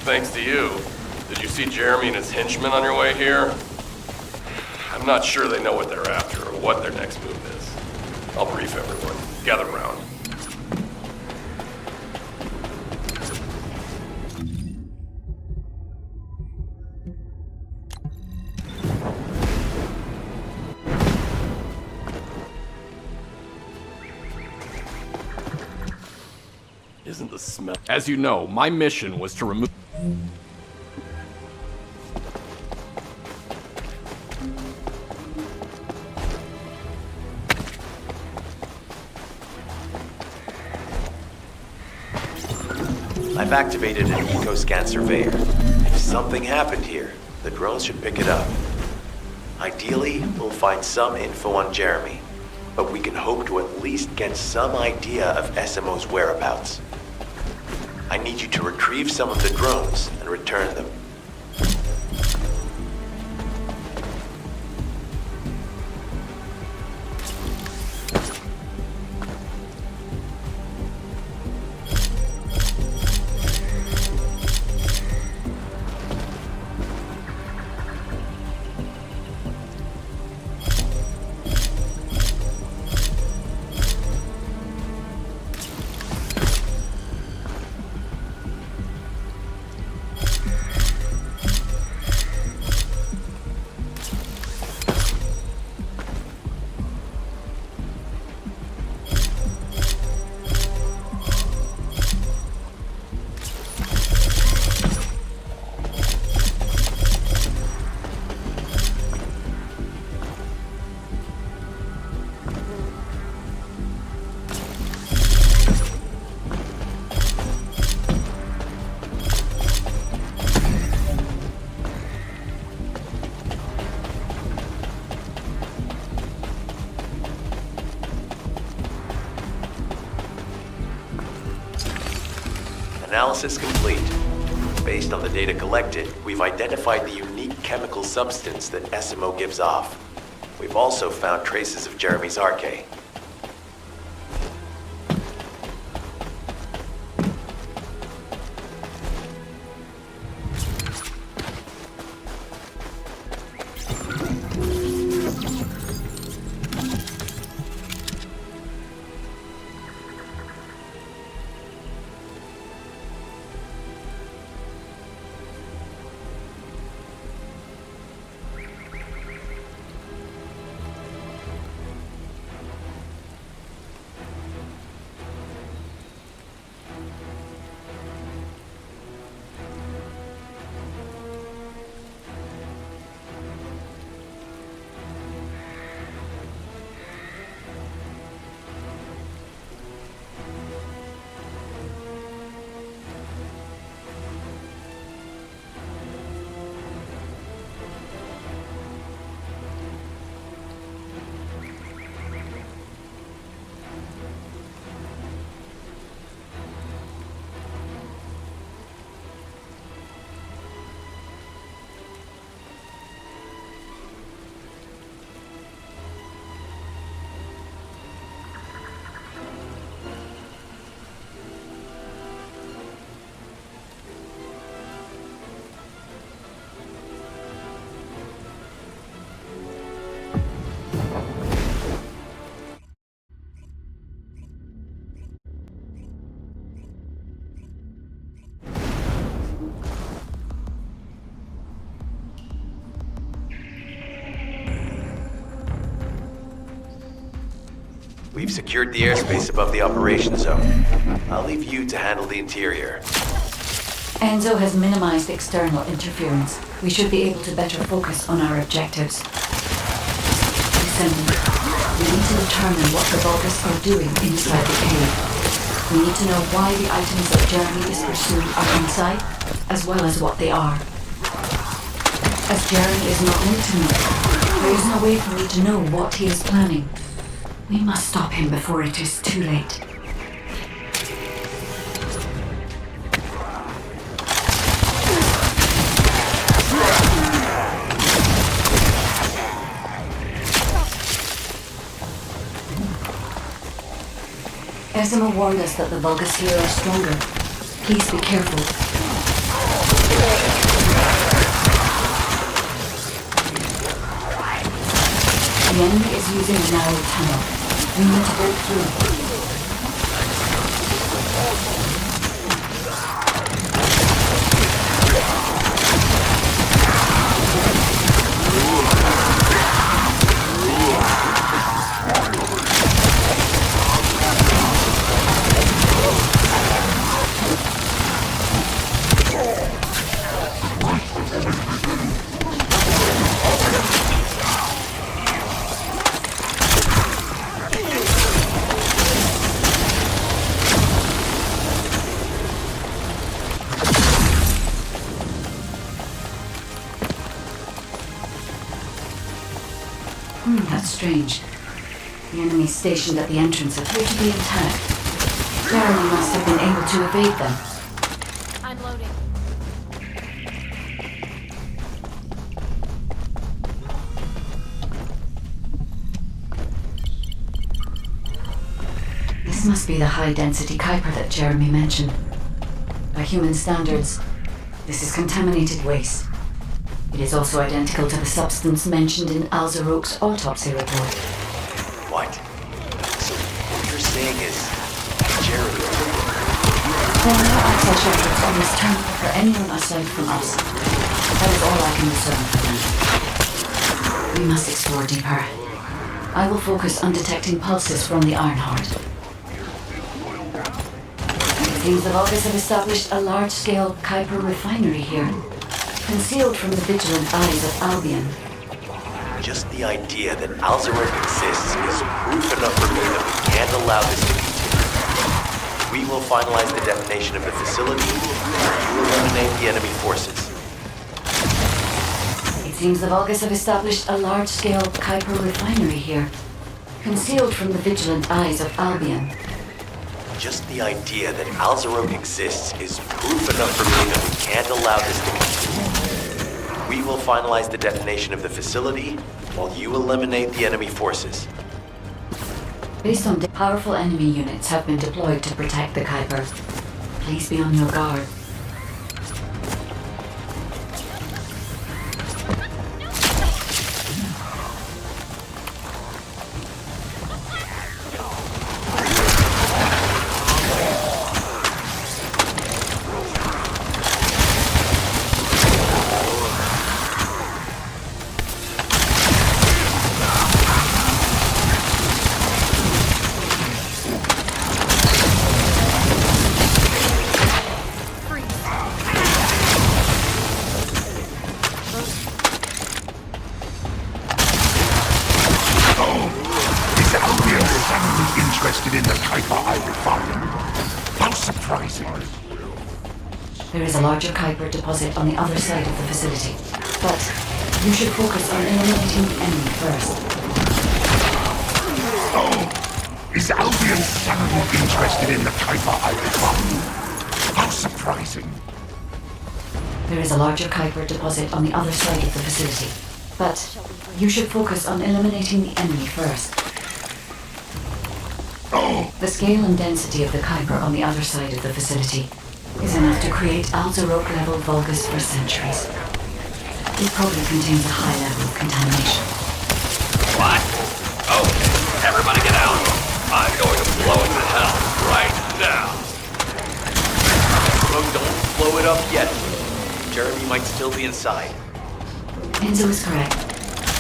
Thanks to you. Did you see Jeremy and his henchmen on your way here? I'm not sure they know what they're after or what their next move is. I'll brief everyone. Gather round. Isn't the smell? As you know, my mission was to remove... I've activated an eco-scan surveyor. If something happened here, the drones should pick it up. Ideally, we'll find some info on Jeremy, but we can hope to at least get some idea of SMO's whereabouts. I need you to retrieve some of the drones and return them. Analysis complete. Based on the data collected, we've identified the unique chemical substance that SMO gives off. We've also found traces of Jeremy's RK. We've secured the airspace above the operation zone. I'll leave you to handle the interior. Enzo has minimized external interference. We should be able to better focus on our objectives. Descendant, we need to determine what the Vulgus are doing inside the cave. We need to know why the items that Jeremy is pursuing are inside, as well as what they are. As Jeremy is not linked to me, there is no way for me to know what he is planning. We must stop him before it is too late. Ezima warned us that the Vulgus here are stronger. Please be careful. The enemy is using a narrow tunnel. We need to break through. That's strange. The enemies stationed at the entrance appear to be intact. Jeremy must have been able to evade them. I'm loading. This must be the high-density Kuiper that Jeremy mentioned. By human standards, this is contaminated waste. It is also identical to the substance mentioned in Alzarok's autopsy report. What? So what you're saying is Jeremy? There are no access records on this terminal for anyone aside from us. That is all I can discern for now. We must explore deeper. I will focus on detecting pulses from the Ironheart. It seems the Vulgus have established a large-scale Kuiper refinery here, concealed from the vigilant eyes of Albion. Just the idea that Alzarok exists is proof enough for me that we can't allow this to continue. We will finalize the detonation of the facility to eliminate the enemy forces. It seems the Vulgus have established a large-scale Kuiper refinery here, concealed from the vigilant eyes of Albion. Just the idea that Alzarok exists is proof enough for me that we can't allow this to continue. We will finalize the detonation of the facility while you eliminate the enemy forces. Based on powerful enemy units have been deployed to protect the Kuiper. Please be on your guard. Interested in the Kuiper I refined? How surprising. There is a larger Kuiper deposit on the other side of the facility, but you should focus on eliminating the enemy first. Oh, is Albion suddenly interested in the Kuiper I refined? How surprising. There is a larger Kuiper deposit on the other side of the facility, but you should focus on eliminating the enemy first. The scale and density of the Kuiper on the other side of the facility is enough to create Alzarok-level Vulgus for centuries. It probably contains a high level of contamination. What? Okay, everybody get out. I'm going to blow it to hell right now. Oh, don't blow it up yet. Jeremy might still be inside. Enzo is correct.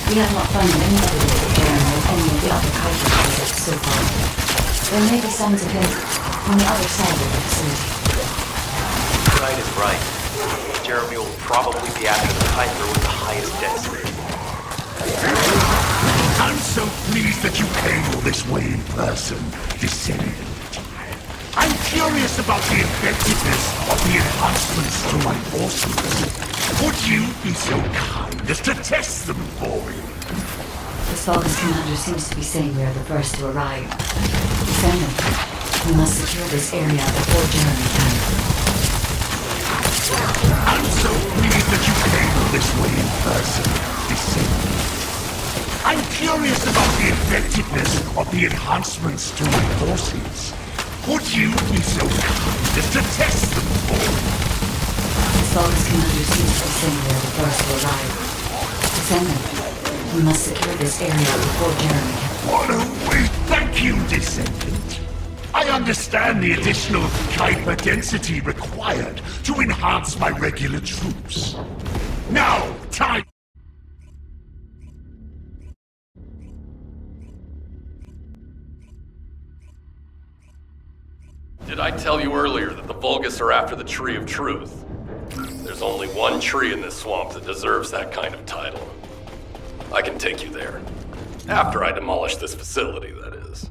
We have not found any evidence of Jeremy or any of the other Kaiser projects so far. There may be signs of him on the other side of the facility. Right is right. Jeremy will probably be after the Kaiser with the highest density. I'm so pleased that you came all this way in person, Descendant. I'm curious about the effectiveness of the enhancements to my forces. Would you be so kind as to test them for me? The Stalker's commander seems to be saying we are the first to arrive. Descendant, we must secure this area before Jeremy can. I'm so pleased that you came all this way in person, Descendant. I'm curious about the effectiveness of the enhancements to my forces. Would you be so kind as to test them for me? The Stalker's commander seems to be saying we are the first to arrive. Descendant, we must secure this area before Jeremy can. What a waste! Thank you, Descendant. I understand the additional Kuiper density required to enhance my regular troops. Now, time! Did I tell you earlier that the Vulgus are after the Tree of Truth? There's only one tree in this swamp that deserves that kind of title. I can take you there. After I demolish this facility, that is.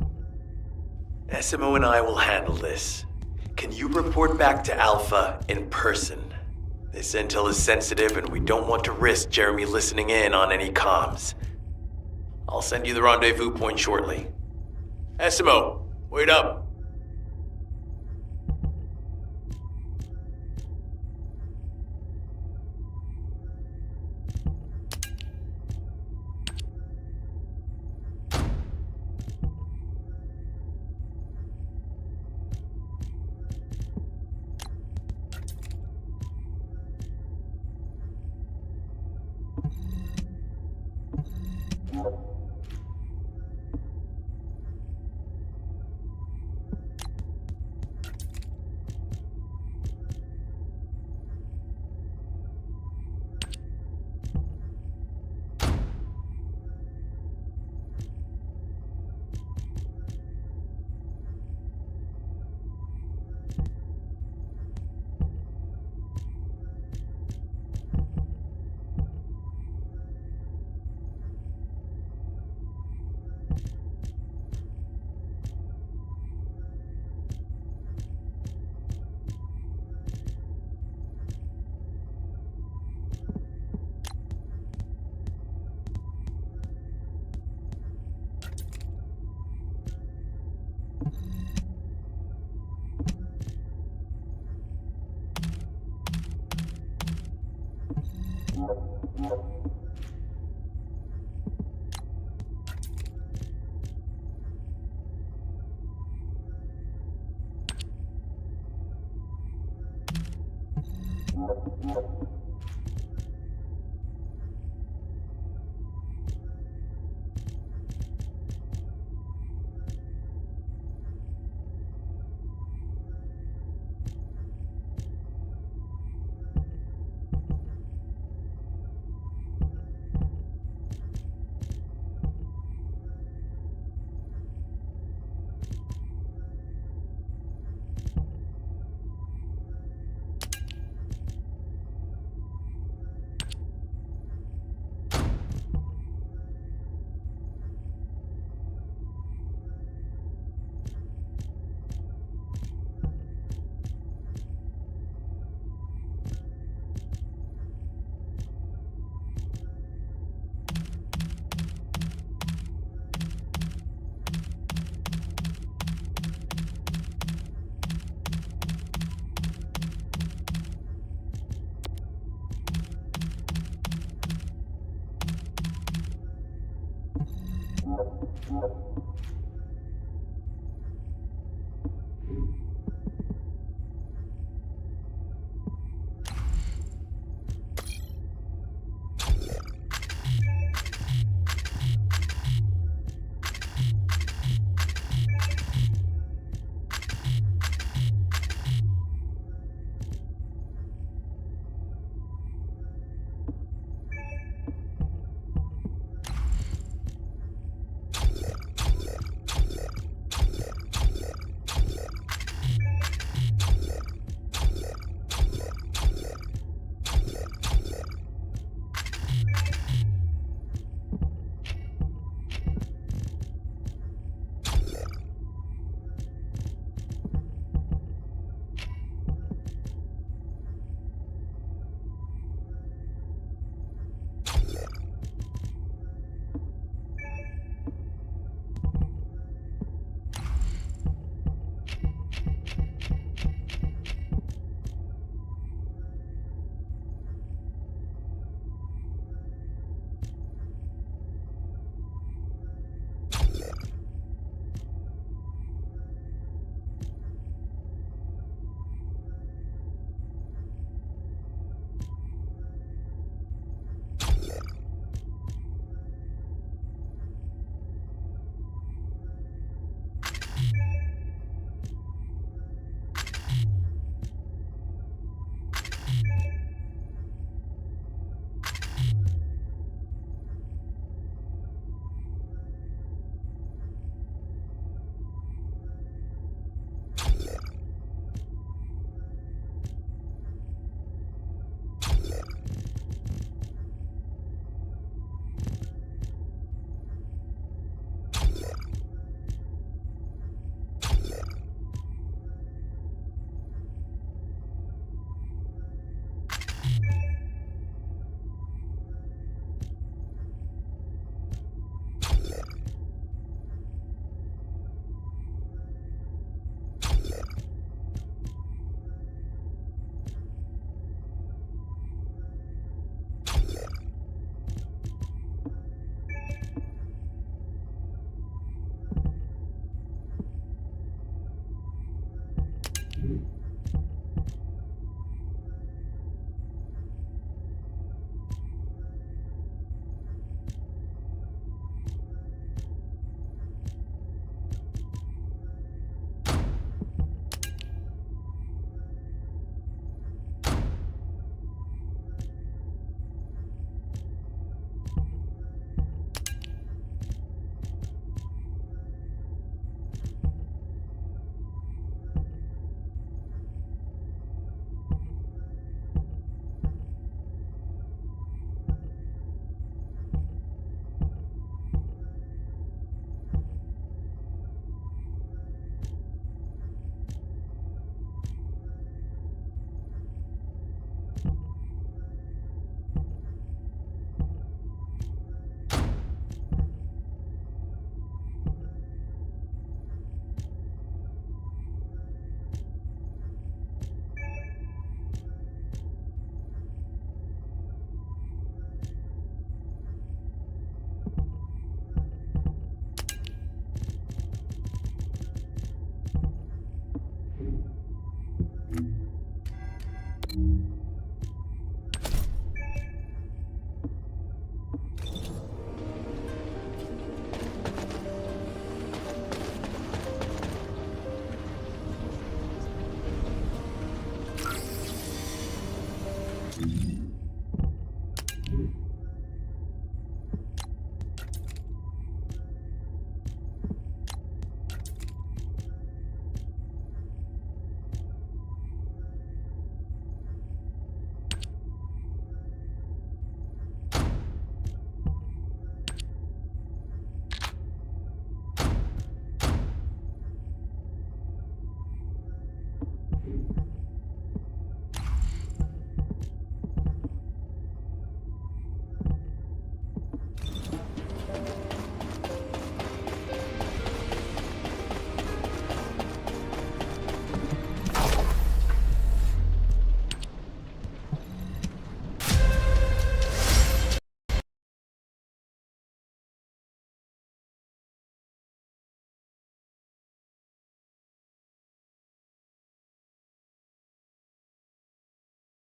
SMO and I will handle this. Can you report back to Alpha in person? This intel is sensitive and we don't want to risk Jeremy listening in on any comms. I'll send you the rendezvous point shortly. SMO, wait up.